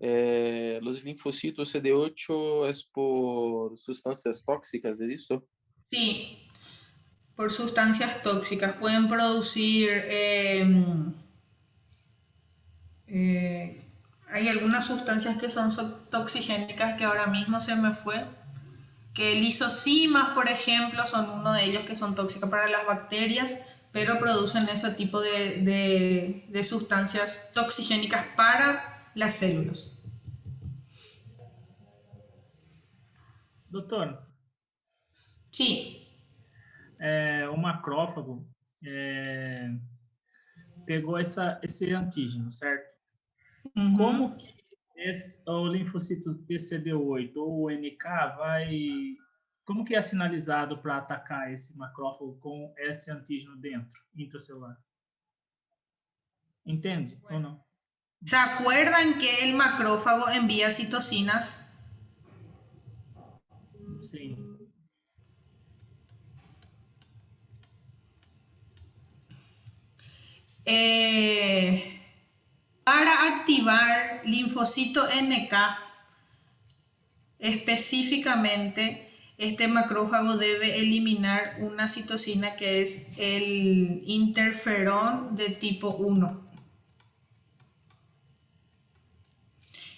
Los linfocitos CD8 es por sustancias tóxicas, ¿es esto? Sí, por sustancias tóxicas. Pueden producir, hay algunas sustancias que son toxigénicas que ahora mismo se me fue, que lisocimas, por ejemplo, son uno de ellos que son tóxicos para las bacterias, pero producen ese tipo de sustancias toxigénicas para las células. Doutor, Sí. o macrófago pegou esse antígeno, certo? Como que o linfocito TCD8 ou o NK como que é sinalizado para atacar esse macrófago com esse antígeno dentro, intracelular? ¿Entende o no? ¿Se acuerdan que el macrófago envía citocinas? Sí. Para activar linfocito NK, específicamente, este macrófago debe eliminar una citocina que es el interferón de tipo 1.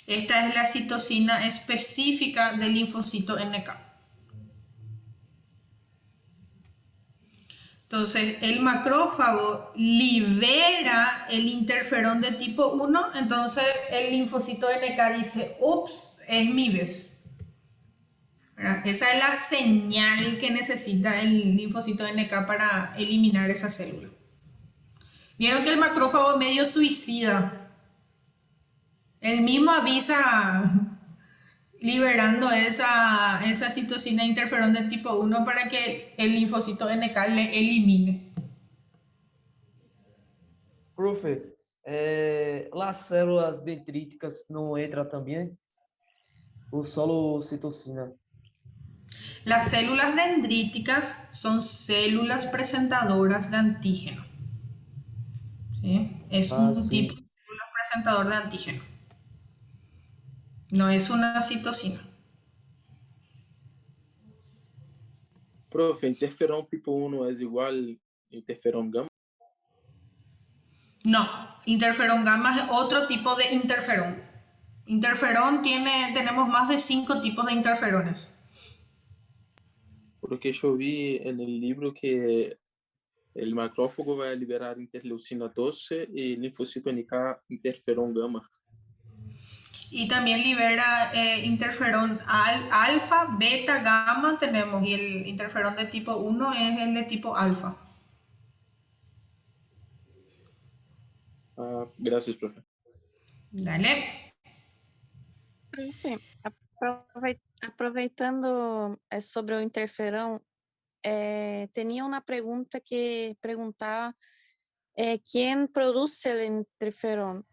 Esta es la citocina específica del linfocito NK. Entonces, el macrófago libera el interferón de tipo 1, entonces el linfocito NK dice, ups, es mi vez. ¿Verdad? Esa es la señal que necesita el linfocito NK para eliminar esa célula. Vieron que el macrófago es medio suicida. Él mismo avisa liberando esa citocina interferón de tipo 1 para que el linfocito NK le elimine. Profe, las células dendríticas não entram também? Ou solo citocina? Las células dendríticas son células presentadoras de antígeno. ¿Sí? Es un tipo de célula presentador de antígeno. No es una citocina. Profe, interferón tipo 1 es igual interferón gamma? No, interferón gamma es otro tipo de interferón. Interferón tenemos más de 5 tipos de interferones. Porque yo vi en el libro que el macrófago va a liberar interleucina 12 y linfocito NK interferón gamma. Y también libera interferón alfa, beta, gamma tenemos. Y el interferón de tipo 1 es el de tipo alfa. Gracias, profe. Dale. Profe, aproveitando sobre o interferão, tinha uma pergunta que perguntava quem produz o interferão.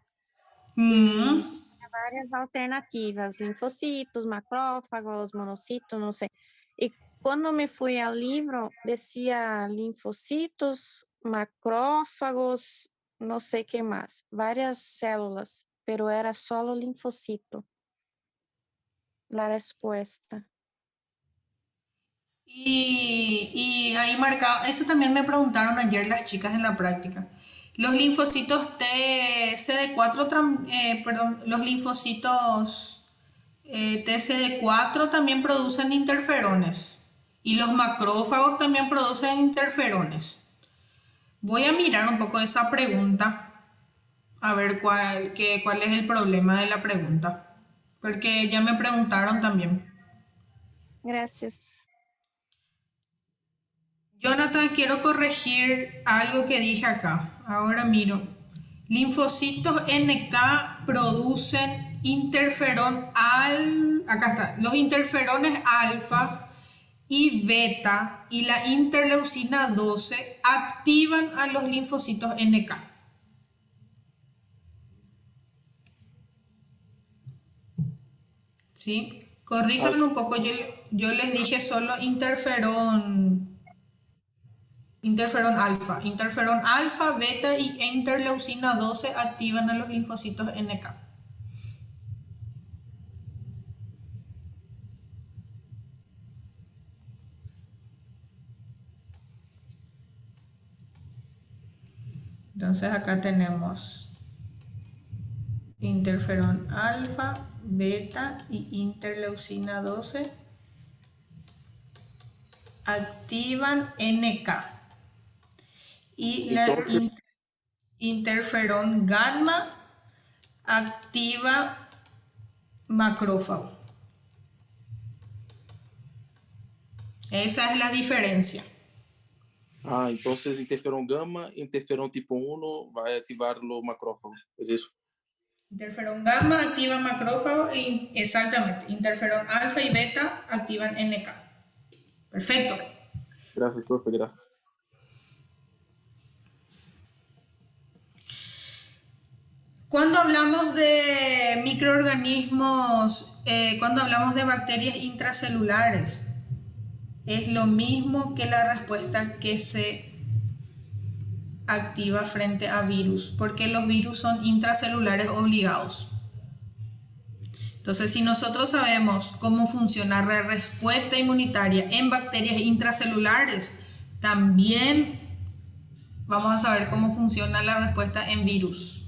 E tinha várias alternativas, linfocitos, macrófagos, monocitos, não sei. E quando me fui ao livro, decía linfocitos, macrófagos, não sei o que mais, várias células, pero era solo linfocito. La respuesta. Y ahí marcado, eso también me preguntaron ayer las chicas en la práctica. Los linfocitos TCD4, los linfocitos TCD4 también producen interferones. Y los macrófagos también producen interferones. Voy a mirar un poco esa pregunta, a ver cuál es el problema de la pregunta. Porque ya me preguntaron también. Gracias. Jonathan, quiero corregir algo que dije acá. Ahora miro. Linfocitos NK producen interferón acá está. Los interferones alfa y beta y la interleucina 12 activan a los linfocitos NK. ¿Sí? Corríjanme un poco, yo les dije solo interferón alfa. Interferón alfa, beta e interleucina 12 activan a los linfocitos NK. Entonces acá tenemos interferón alfa, beta y interleucina 12 activan NK. Y la interferón gamma activa macrófago. Esa es la diferencia. Ah, entonces interferón gamma, interferón tipo 1 va a activar los macrófagos. ¿Es eso? Interferón gamma activa macrófago exactamente. Interferón alfa y beta activan NK. Perfecto. Gracias, profe, gracias. Cuando hablamos de microorganismos, cuando hablamos de bacterias intracelulares, es lo mismo que la respuesta que se activa frente a virus, porque los virus son intracelulares obligados. Entonces, si nosotros sabemos cómo funciona la respuesta inmunitaria en bacterias intracelulares, también vamos a saber cómo funciona la respuesta en virus.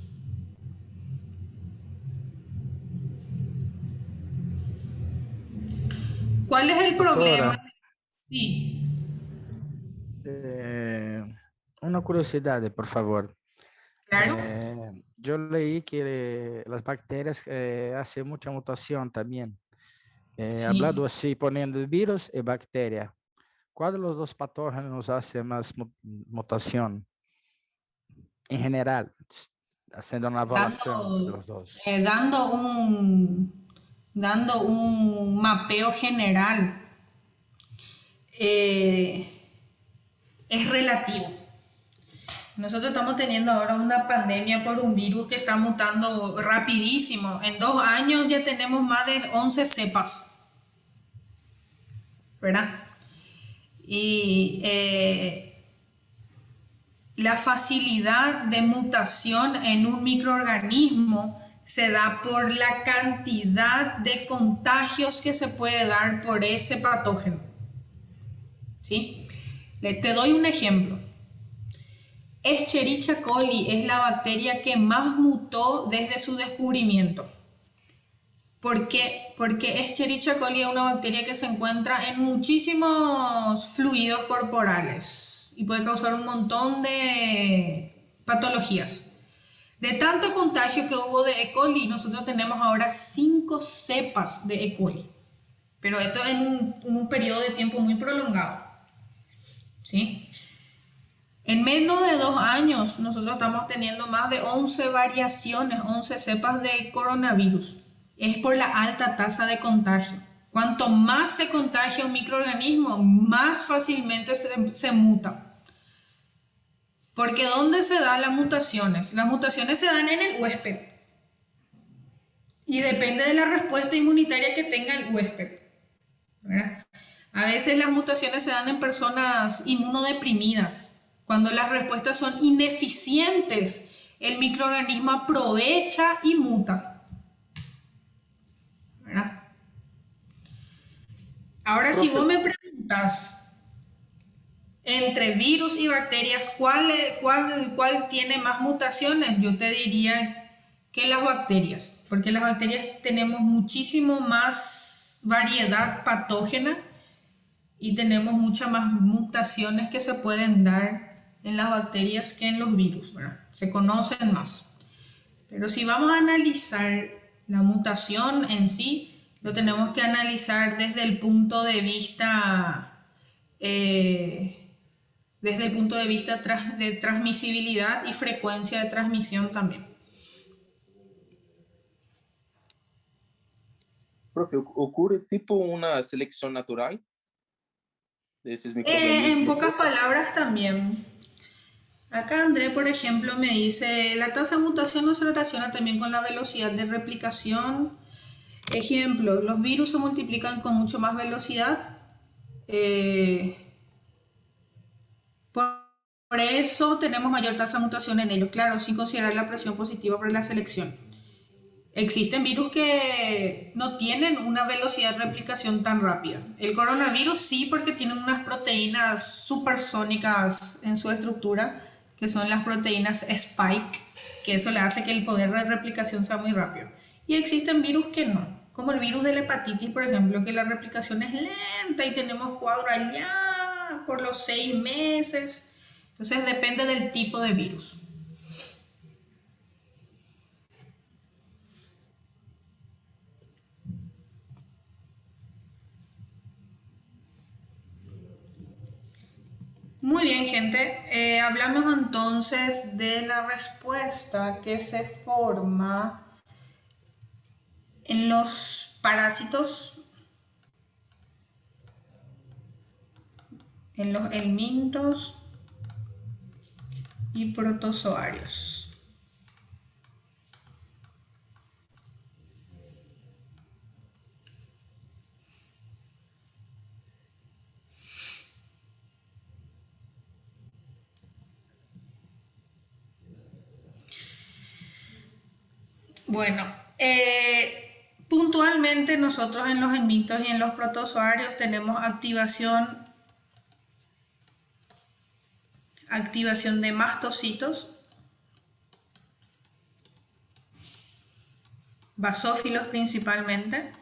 ¿Cuál es el problema? Sí. Una curiosidad, por favor. Claro. Yo leí que las bacterias hacen mucha mutación también. Sí. Hablando así, poniendo el virus y bacteria. ¿Cuál de los dos patógenos hace más mutación? En general, haciendo una evaluación de los dos. Dando un mapeo general. Es relativo. Nosotros estamos teniendo ahora una pandemia por un virus que está mutando rapidísimo. En 2 años ya tenemos más de 11 cepas, ¿verdad? Y la facilidad de mutación en un microorganismo se da por la cantidad de contagios que se puede dar por ese patógeno. ¿Sí? Te doy un ejemplo. Escherichia coli es la bacteria que más mutó desde su descubrimiento. ¿Por qué? Porque Escherichia coli es una bacteria que se encuentra en muchísimos fluidos corporales y puede causar un montón de patologías. De tanto contagio que hubo de E. coli, nosotros tenemos ahora 5 cepas de E. coli. Pero esto en un periodo de tiempo muy prolongado. ¿Sí? En menos de 2 años, nosotros estamos teniendo más de 11 variaciones, 11 cepas de coronavirus. Es por la alta tasa de contagio. Cuanto más se contagia un microorganismo, más fácilmente se muta. Porque ¿dónde se dan las mutaciones? Las mutaciones se dan en el huésped. Y depende de la respuesta inmunitaria que tenga el huésped, ¿verdad? A veces las mutaciones se dan en personas inmunodeprimidas. Cuando las respuestas son ineficientes, el microorganismo aprovecha y muta, ¿verdad? Ahora, si vos me preguntas entre virus y bacterias, ¿cuál tiene más mutaciones? Yo te diría que las bacterias, porque las bacterias tenemos muchísimo más variedad patógena y tenemos muchas más mutaciones que se pueden dar en las bacterias que en los virus, ¿verdad? Se conocen más. Pero si vamos a analizar la mutación en sí, lo tenemos que analizar desde el punto de vista de transmisibilidad y frecuencia de transmisión también. Profe, ¿ocurre tipo una selección natural de esos microorganismos? En pocas palabras también. Acá André, por ejemplo, me dice, la tasa de mutación no se relaciona también con la velocidad de replicación. Ejemplo, los virus se multiplican con mucho más velocidad. Por eso tenemos mayor tasa de mutación en ellos, claro, sin considerar la presión positiva por la selección. Existen virus que no tienen una velocidad de replicación tan rápida. El coronavirus sí, porque tiene unas proteínas supersónicas en su estructura que son las proteínas Spike, que eso le hace que el poder de replicación sea muy rápido. Y existen virus que no, como el virus de la hepatitis, por ejemplo, que la replicación es lenta y tenemos cuadro allá por los 6 meses. Entonces depende del tipo de virus. Muy bien, gente. Hablamos entonces de la respuesta que se forma en los parásitos, en los helmintos y protozoarios. Bueno, puntualmente nosotros en los helmintos y en los protozoarios tenemos activación de mastocitos, basófilos principalmente,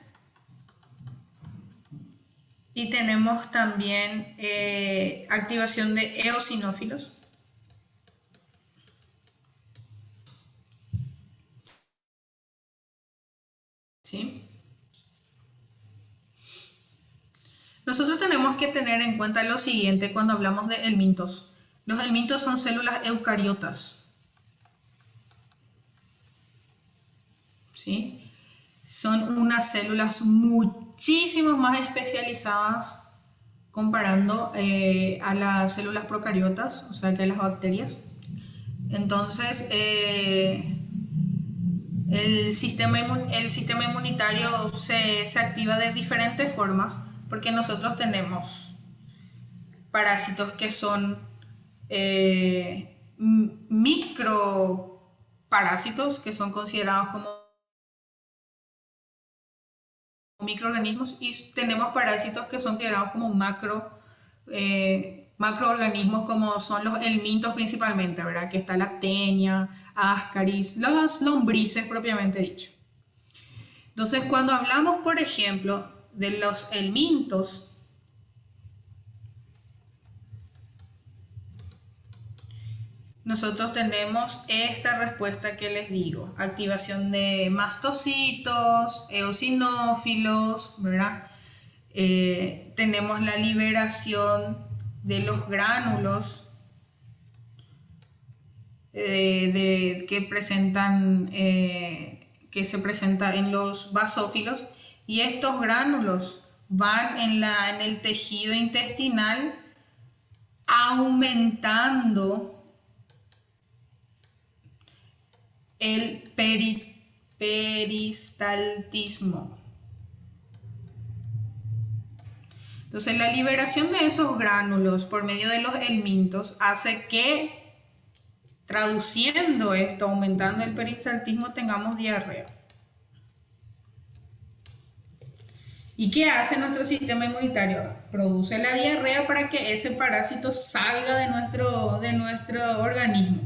y tenemos también activación de eosinófilos. ¿Sí? Nosotros tenemos que tener en cuenta lo siguiente cuando hablamos de helmintos. Los helmintos son células eucariotas. ¿Sí? Son unas células muchísimo más especializadas comparando a las células procariotas, o sea que a las bacterias. Entonces, el sistema inmunitario se activa de diferentes formas, porque nosotros tenemos parásitos que son microparásitos, que son considerados como microorganismos, y tenemos parásitos que son considerados como macroorganismos, como son los helmintos principalmente, ¿verdad? Que está la tenia, ascaris, las lombrices propiamente dicho. Entonces, cuando hablamos, por ejemplo, de los helmintos, nosotros tenemos esta respuesta que les digo: activación de mastocitos, eosinófilos, ¿verdad? Tenemos la liberación de los gránulos que se presenta en los basófilos, y estos gránulos van en el tejido intestinal aumentando el peristaltismo. Entonces, la liberación de esos gránulos por medio de los helmintos hace que, traduciendo esto, aumentando el peristaltismo, tengamos diarrea. ¿Y qué hace nuestro sistema inmunitario? Produce la diarrea para que ese parásito salga de nuestro organismo.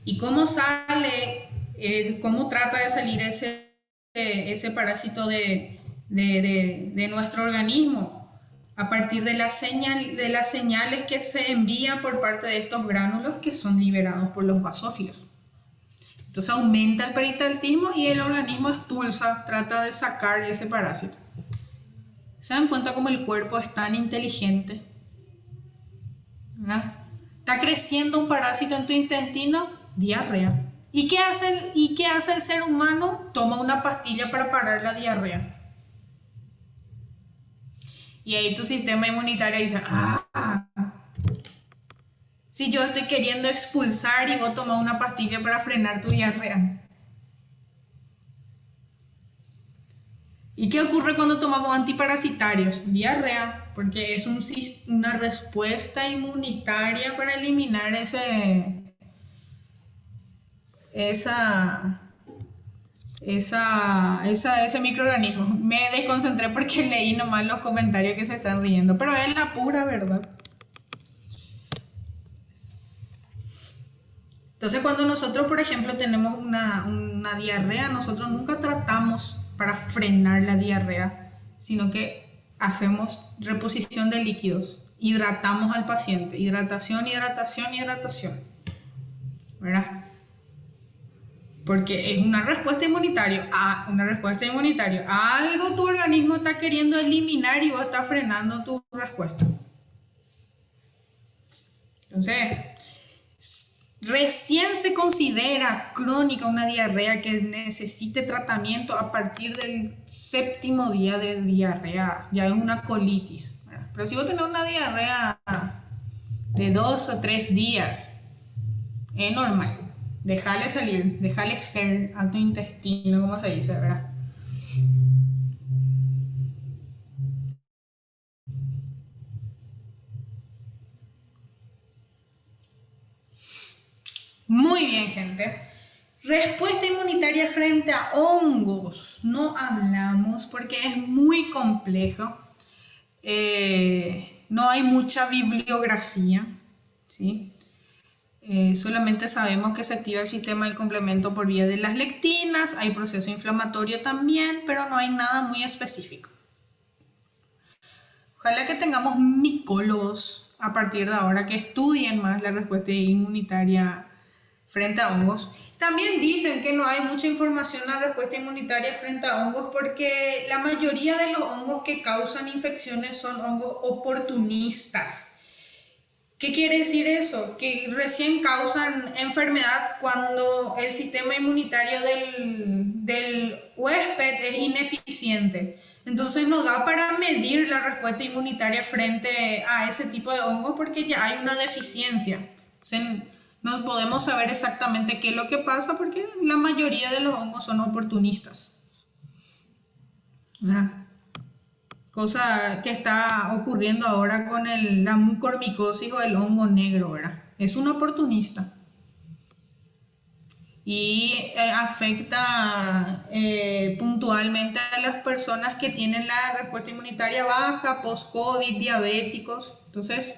¿Y cómo sale? ¿Cómo trata de salir ese parásito de nuestro organismo? A partir de las señales que se envían por parte de estos gránulos que son liberados por los basófilos. Entonces aumenta el peristaltismo y el organismo expulsa, trata de sacar ese parásito. ¿Se dan cuenta cómo el cuerpo es tan inteligente? ¿Verdad? Está creciendo un parásito en tu intestino, diarrea. ¿Y qué hace el ser humano? Toma una pastilla para parar la diarrea. Y ahí tu sistema inmunitario dice: si yo estoy queriendo expulsar y vos tomas una pastilla para frenar tu diarrea. ¿Y qué ocurre cuando tomamos antiparasitarios? Diarrea, porque es una respuesta inmunitaria para eliminar ese microorganismo. Me desconcentré porque leí nomás los comentarios que se están riendo, pero es la pura verdad. Entonces, cuando nosotros, por ejemplo, tenemos una diarrea, nosotros nunca tratamos para frenar la diarrea, sino que hacemos reposición de líquidos, hidratamos al paciente, hidratación, hidratación, hidratación, ¿verdad? Porque es una respuesta inmunitaria, algo tu organismo está queriendo eliminar y vos estás frenando tu respuesta. Entonces, recién se considera crónica una diarrea que necesite tratamiento a partir del 7º día de diarrea, ya es una colitis, ¿verdad? Pero si vos tenés una diarrea de 2 o 3 días, es normal. Déjale salir, déjale ser a tu intestino, como se dice, ¿verdad? Muy bien, gente. Respuesta inmunitaria frente a hongos. No hablamos porque es muy complejo. No hay mucha bibliografía, ¿sí? Solamente sabemos que se activa el sistema del complemento por vía de las lectinas, hay proceso inflamatorio también, pero no hay nada muy específico. Ojalá que tengamos micólogos a partir de ahora que estudien más la respuesta inmunitaria frente a hongos. También dicen que no hay mucha información en la respuesta inmunitaria frente a hongos porque la mayoría de los hongos que causan infecciones son hongos oportunistas. ¿Qué quiere decir eso? Que recién causan enfermedad cuando el sistema inmunitario del huésped es ineficiente. Entonces nos da para medir la respuesta inmunitaria frente a ese tipo de hongo porque ya hay una deficiencia. Entonces, no podemos saber exactamente qué es lo que pasa porque la mayoría de los hongos son oportunistas. Cosa que está ocurriendo ahora con la mucormicosis o el hongo negro, ¿verdad? Es un oportunista. Y afecta puntualmente a las personas que tienen la respuesta inmunitaria baja, post-COVID, diabéticos. Entonces,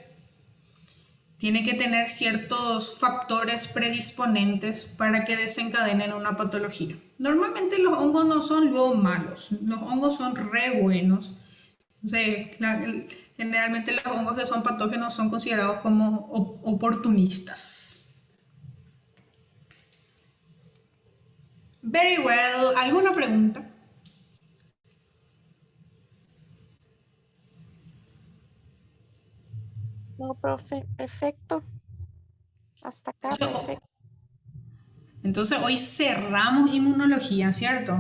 tiene que tener ciertos factores predisponentes para que desencadenen una patología. Normalmente los hongos no son luego malos, los hongos son re buenos. Entonces, generalmente los hongos que son patógenos son considerados como oportunistas. Very well. ¿Alguna pregunta? No, profe, perfecto. Hasta acá, perfecto. Entonces hoy cerramos inmunología, ¿cierto?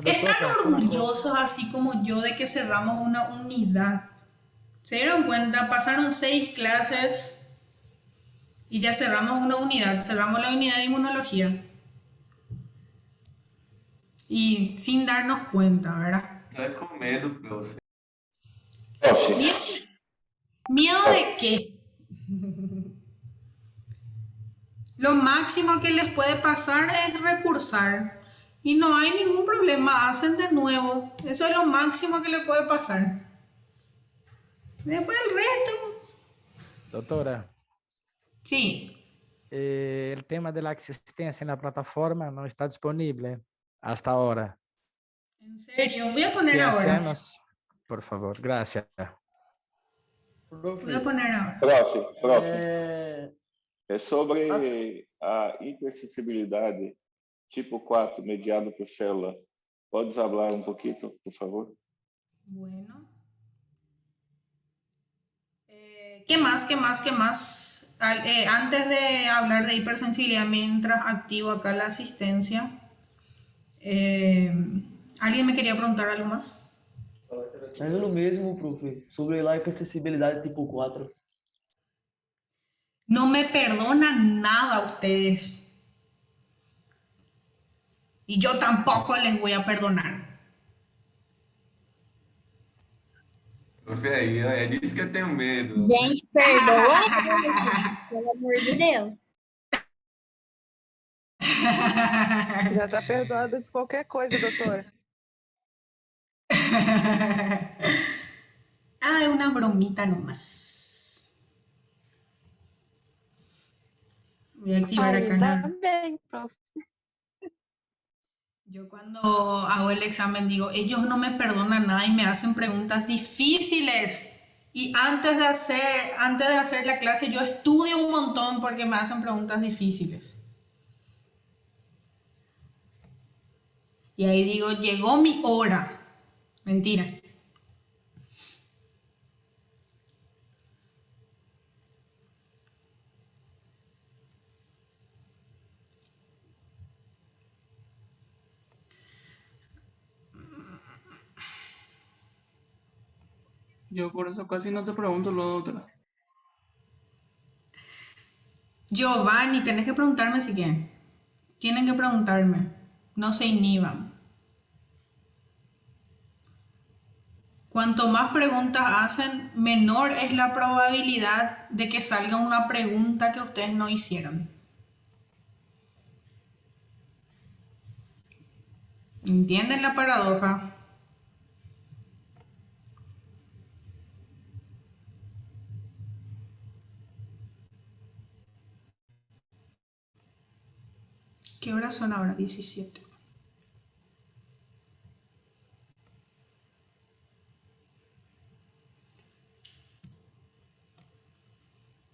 Están orgullosos, así como yo, de que cerramos una unidad. ¿Se dieron cuenta? Pasaron 6 clases y ya cerramos una unidad. Cerramos la unidad de inmunología. Y sin darnos cuenta, ¿verdad? Estoy con medo, profe. ¿Miedo de qué? Lo máximo que les puede pasar es recursar. Y no hay ningún problema, hacen de nuevo. Eso es lo máximo que le puede pasar. Después el resto. Doctora. Sí. El tema de la existencia en la plataforma no está disponible hasta ahora. ¿En serio? Voy a poner ¿Qué ahora. hacemos? Por favor, gracias. Voy a poner ahora. Profe. É sobre a hipersensibilidade tipo 4 mediado por célula. ¿Puedes hablar un poquito, por favor? Bueno. ¿Qué más? Antes de hablar de hipersensibilidad, mientras activo acá la asistencia, ¿alguien me quería preguntar algo más? Mas é o mesmo, profe, sobre la hipersensibilidad tipo 4. No me perdonan nada ustedes. Y yo tampoco les voy a perdonar. Profe, é disso que eu tenho medo. Gente, perdoa, pelo amor de Deus. Já está perdoada de qualquer coisa, doutora. Ah, es una bromita nomás. Voy a activar A acá mí la... también, profe. Yo cuando hago el examen digo, ellos no me perdonan nada y me hacen preguntas difíciles. Y antes de hacer la clase yo estudio un montón porque me hacen preguntas difíciles. Y ahí digo, llegó mi hora. Mentira. Yo por eso casi no te pregunto lo otro. Giovanni, tenés que preguntarme si quieren. Tienen que preguntarme. No se inhiban. Cuanto más preguntas hacen, menor es la probabilidad de que salga una pregunta que ustedes no hicieron. ¿Entienden la paradoja? ¿Qué horas son ahora? 17.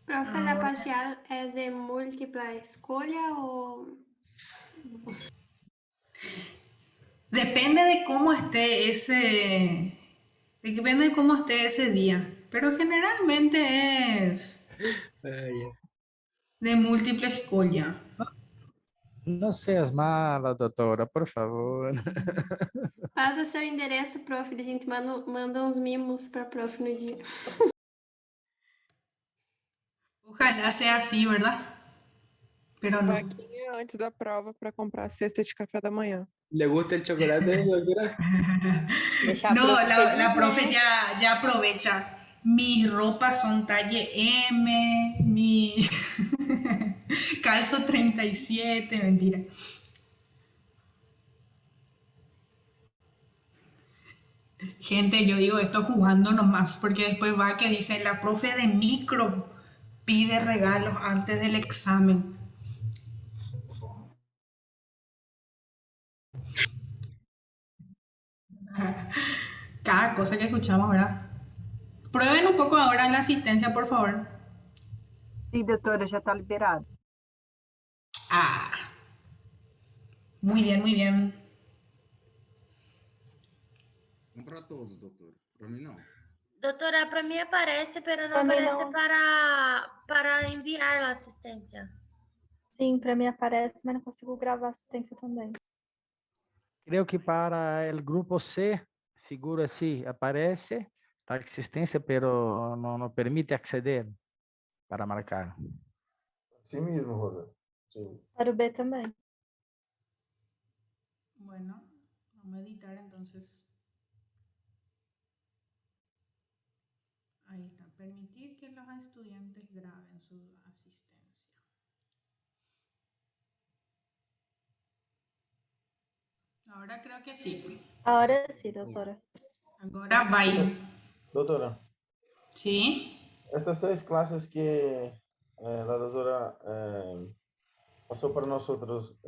Profe, ¿la parcial es de múltipla escolha o...? Depende de cómo esté depende de cómo esté ese día. Pero generalmente es de múltiple escolha. No seas mala, doutora, por favor. Passa seu endereço, prof, a gente manda uns mimos para prof no dia. Ojalá sea así, ¿verdad? Pero no. Vaquinha antes da prova para comprar a cesta de café da manhã. ¿Le gusta el chocolate, doctora? No, la profe ya aprovecha. Mis ropas son talle M, mi calzo 37, mentira. Gente, yo digo esto jugando nomás, porque después va que dice la profe de micro pide regalos antes del examen. Cada cosa que escuchamos, ¿verdad? Prueben un poco ahora la asistencia, por favor. Sim, doutora, já está liberado. Ah, muy bien, muy bien. Não para todos, doutor. Para mim, não. Doutora, para mí aparece, pero no Para mí aparece no. para enviar la asistencia. Sim, para mim aparece, mas não consigo gravar a assistência também. Creo que para el grupo C, figura así, aparece la existencia, pero no permite acceder para marcar. Sí mismo, Rosa. Sí. Para o B também. Bueno, vamos a editar entonces. Ahí está. Permitir que los estudiantes graben su asistencia. Ahora creo que sí. Ahora sim, doutora. Agora vai. Doutora, ¿Sí? estas 6 clases que la doctora pasó para nosotros,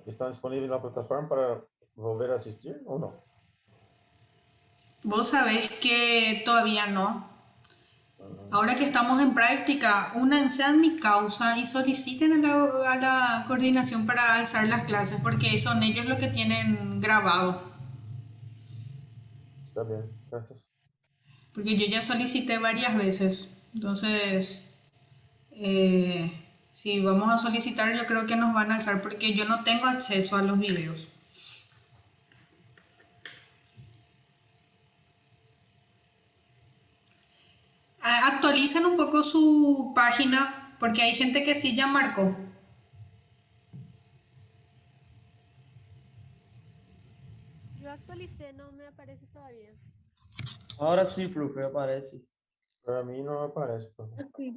¿están disponibles en la plataforma para volver a asistir o no? Vos sabés que todavía no. Ahora que estamos en práctica, únanse a mi causa y soliciten a la coordinación para alzar las clases, porque son ellos los que tienen grabado. Está bien, gracias. Porque yo ya solicité varias veces. Entonces, si vamos a solicitar, yo creo que nos van a alzar porque yo no tengo acceso a los videos. Actualicen un poco su página porque hay gente que sí ya marcó. Yo actualicé, no me aparece todavía. Ahora sí, profe, aparece. Para mí no aparece, profe. Sí,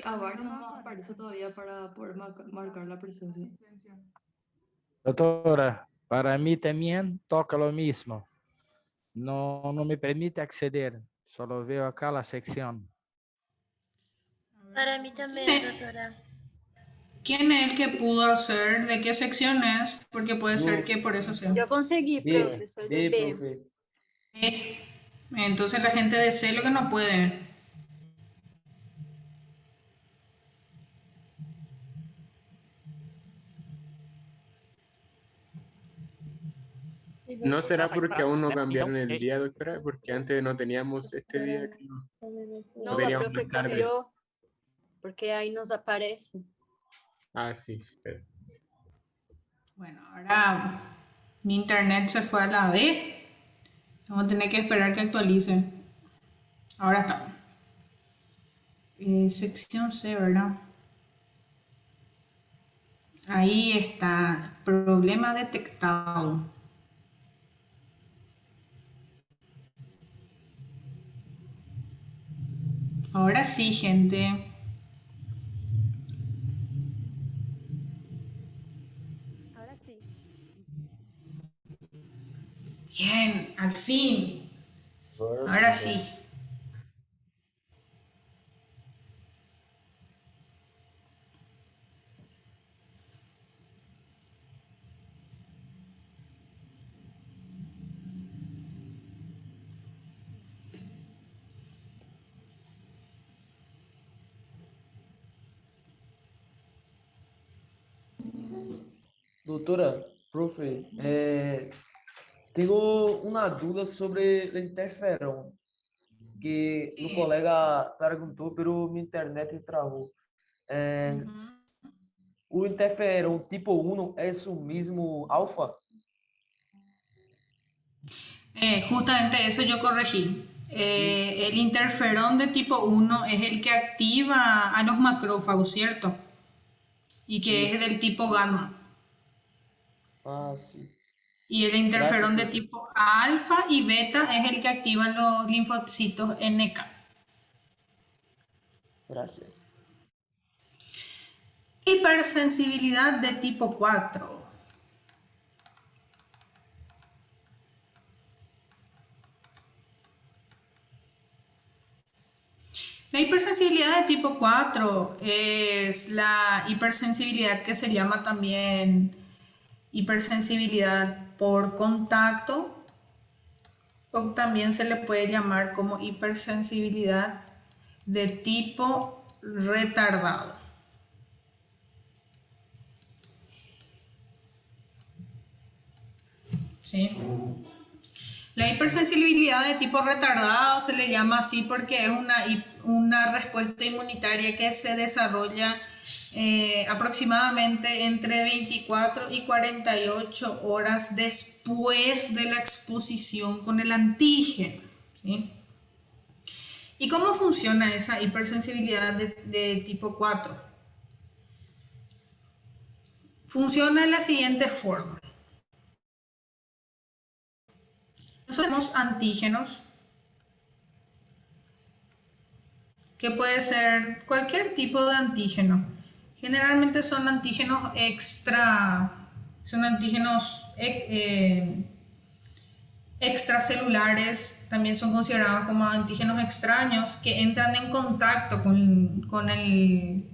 aguarden, no aparece todavía para poder marcar la presencia. Doutora, para mí también toca lo mismo. No me permite acceder. Solo veo acá la sección. Para mí también, doutora. ¿Quién es el que pudo hacer? ¿De qué sección es? Porque puede ser que por eso sea. Yo conseguí, profe, soy de B. profe. Entonces la gente de C lo que no puede. ¿No será porque aún no cambiaron el día, doctora? Porque antes no teníamos este día. Que no No, la teníamos profe más tarde. cambió, porque ahí nos aparece. Ah, sí. Pero... Bueno, ahora mi internet se fue a la B. Vamos a tener que esperar que actualice. Ahora está. Sección C, ¿verdad? Ahí está. Problema detectado. Ahora sí, gente. Ahora sí. Bien, al fin. Ahora sí. Doutora, profe, tenho uma dúvida sobre o interferon, que o colega perguntou, pero minha internet travou. O interferon tipo 1 é o mesmo alfa? Justamente eso yo corregí. El interferón de tipo 1 es el que activa a los macrófagos, ¿cierto? Y que es del tipo gamma. Ah, sí. Y el interferón de tipo alfa y beta es el que activa los linfocitos NK. Gracias. Hipersensibilidad de tipo 4. La hipersensibilidad de tipo 4 es la hipersensibilidad que se llama también hipersensibilidad por contacto, o también se le puede llamar como hipersensibilidad de tipo retardado. ¿Sí? La hipersensibilidad de tipo retardado se le llama así porque es una respuesta inmunitaria que se desarrolla aproximadamente entre 24 y 48 horas después de la exposición con el antígeno. ¿Sí? ¿Y cómo funciona esa hipersensibilidad de tipo 4? Funciona de la siguiente forma. Nosotros tenemos antígenos, que puede ser cualquier tipo de antígeno. Generalmente son antígenos extracelulares, también son considerados como antígenos extraños que entran en contacto con el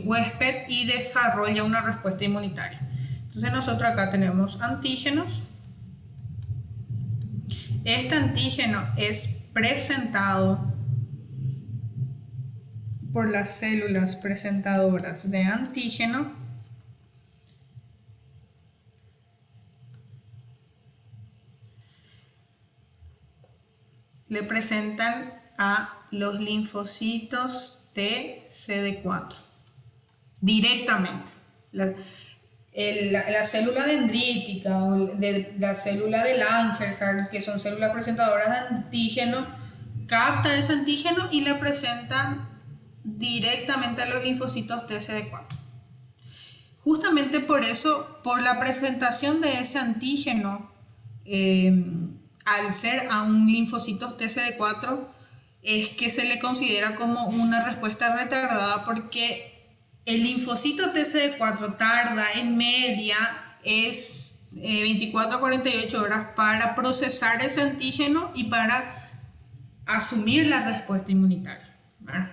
huésped y desarrolla una respuesta inmunitaria. Entonces nosotros acá tenemos antígenos. Este antígeno es presentado por las células presentadoras de antígeno le presentan a los linfocitos T CD4 directamente. La célula dendrítica o la célula de Langerhans, que son células presentadoras de antígeno, capta ese antígeno y le presentan directamente a los linfocitos TCD4. Justamente por eso, por la presentación de ese antígeno, al ser a un linfocito TCD4, es que se le considera como una respuesta retardada, porque el linfocito TCD4 tarda en media 24 a 48 horas para procesar ese antígeno y para asumir la respuesta inmunitaria, ¿verdad?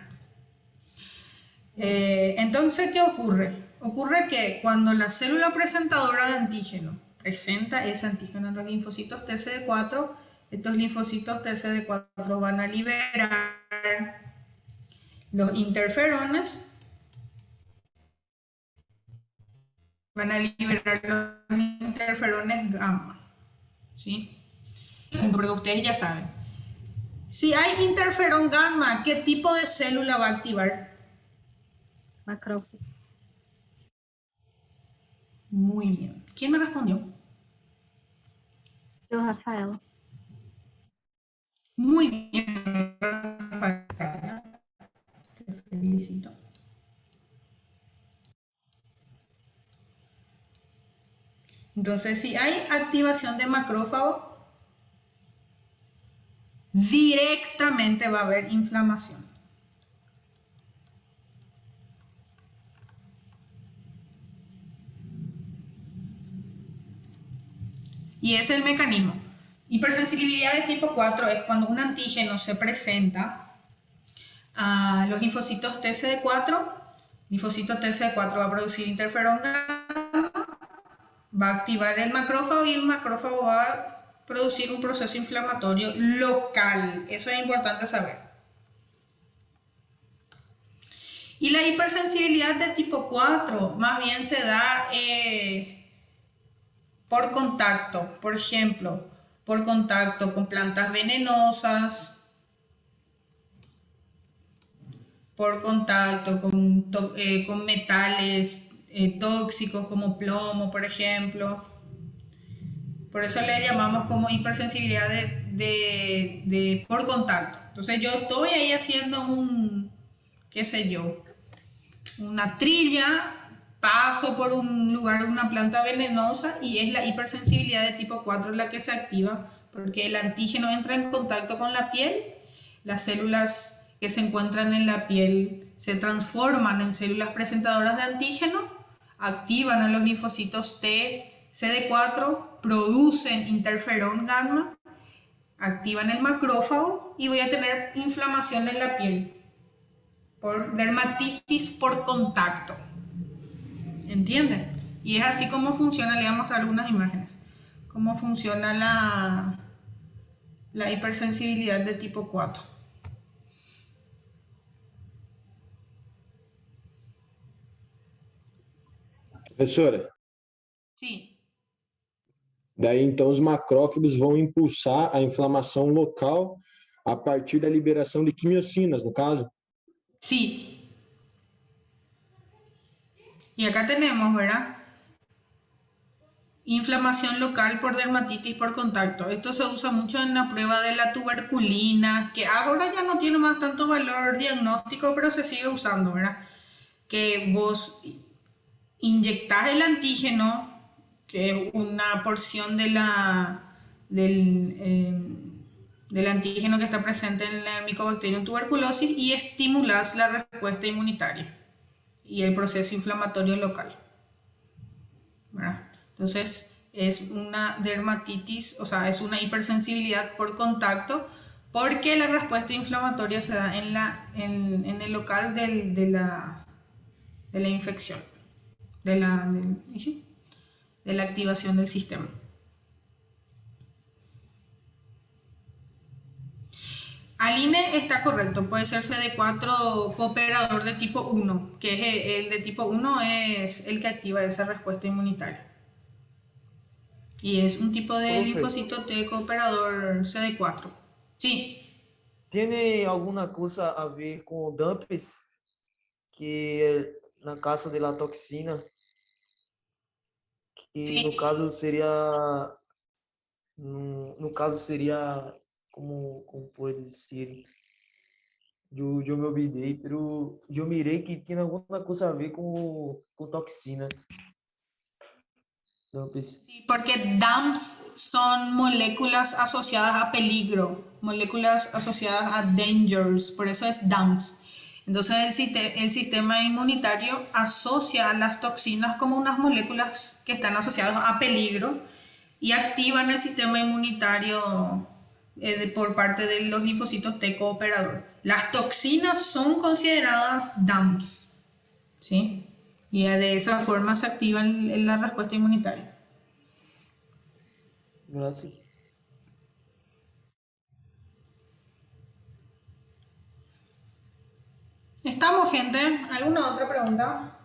Entonces, ¿qué ocurre? Ocurre que cuando la célula presentadora de antígeno presenta ese antígeno en los linfocitos TCD4, estos linfocitos TCD4 van a liberar los interferones, gamma, ¿sí? Porque ustedes ya saben. Si hay interferón gamma, ¿qué tipo de célula va a activar? Macrófago. Muy bien. ¿Quién me respondió? Yo, Rafael. Muy bien, Rafael. Te felicito. Entonces, si hay activación de macrófago, directamente va a haber inflamación. Y ese es el mecanismo. Hipersensibilidad de tipo 4 es cuando un antígeno se presenta a los linfocitos TCD4. Linfocito TCD4 va a producir interferón gamma, va a activar el macrófago y el macrófago va a producir un proceso inflamatorio local. Eso es importante saber. Y la hipersensibilidad de tipo 4 más bien se da por contacto, por ejemplo, por contacto con plantas venenosas, por contacto con metales tóxicos como plomo, por ejemplo. Por eso le llamamos como hipersensibilidad por contacto. Entonces yo estoy ahí haciendo qué sé yo, una trilla, paso por un lugar, una planta venenosa y es la hipersensibilidad de tipo 4 la que se activa porque el antígeno entra en contacto con la piel, las células que se encuentran en la piel se transforman en células presentadoras de antígeno, activan a los linfocitos T, CD4, producen interferón gamma, activan el macrófago y voy a tener inflamación en la piel por dermatitis por contacto. ¿Entienden? Y es así como funciona, le voy a mostrar algunas imágenes, cómo funciona la hipersensibilidad de tipo 4. Professora, Sim. daí então os macrófagos vão impulsar a inflamação local a partir da liberação de quimiocinas, no caso? Sí. Y acá tenemos, ¿verdad? Inflamación local por dermatitis por contacto. Esto se usa mucho en la prueba de la tuberculina, que ahora ya no tiene más tanto valor diagnóstico, pero se sigue usando, ¿verdad? Que vos inyectás el antígeno, que es una porción del antígeno que está presente en el Mycobacterium tuberculosis y estimulás la respuesta inmunitaria y el proceso inflamatorio local, ¿verdad? Entonces es una dermatitis, o sea, es una hipersensibilidad por contacto porque la respuesta inflamatoria se da en el local de la infección, de la activación del sistema. Aline está correcto, puede ser CD4 cooperador de tipo 1, que es el de tipo 1 es el que activa esa respuesta inmunitaria. Y es un tipo de linfocito T cooperador CD4. Sí. ¿Tiene alguna cosa a ver con DUMPs? Que na caso de la toxina, que Sí. no caso seria como pode ser, eu me olvidei, pero eu mirei que tinha alguma coisa a ver com toxina. Sí, porque DAMPs son moléculas asociadas a peligro, moléculas asociadas a dangers, por eso es DAMPs. Entonces el sistema inmunitario asocia a las toxinas como unas moléculas que están asociadas a peligro y activan el sistema inmunitario por parte de los linfocitos T cooperador. Las toxinas son consideradas DAMPs, ¿sí? Y de esa forma se activa la respuesta inmunitaria. Gracias. ¿Estamos, gente? ¿Alguna otra pregunta?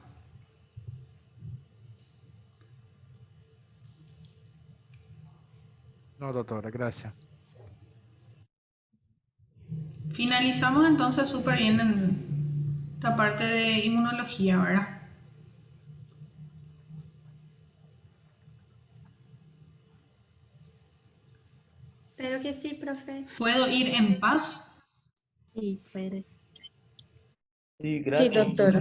No, doctora, gracias. Finalizamos entonces súper bien en esta parte de inmunología, ¿verdad? Espero que sí, profe. ¿Puedo ir en paz? Sí, puede. Sí, Sí, gracias. doctora.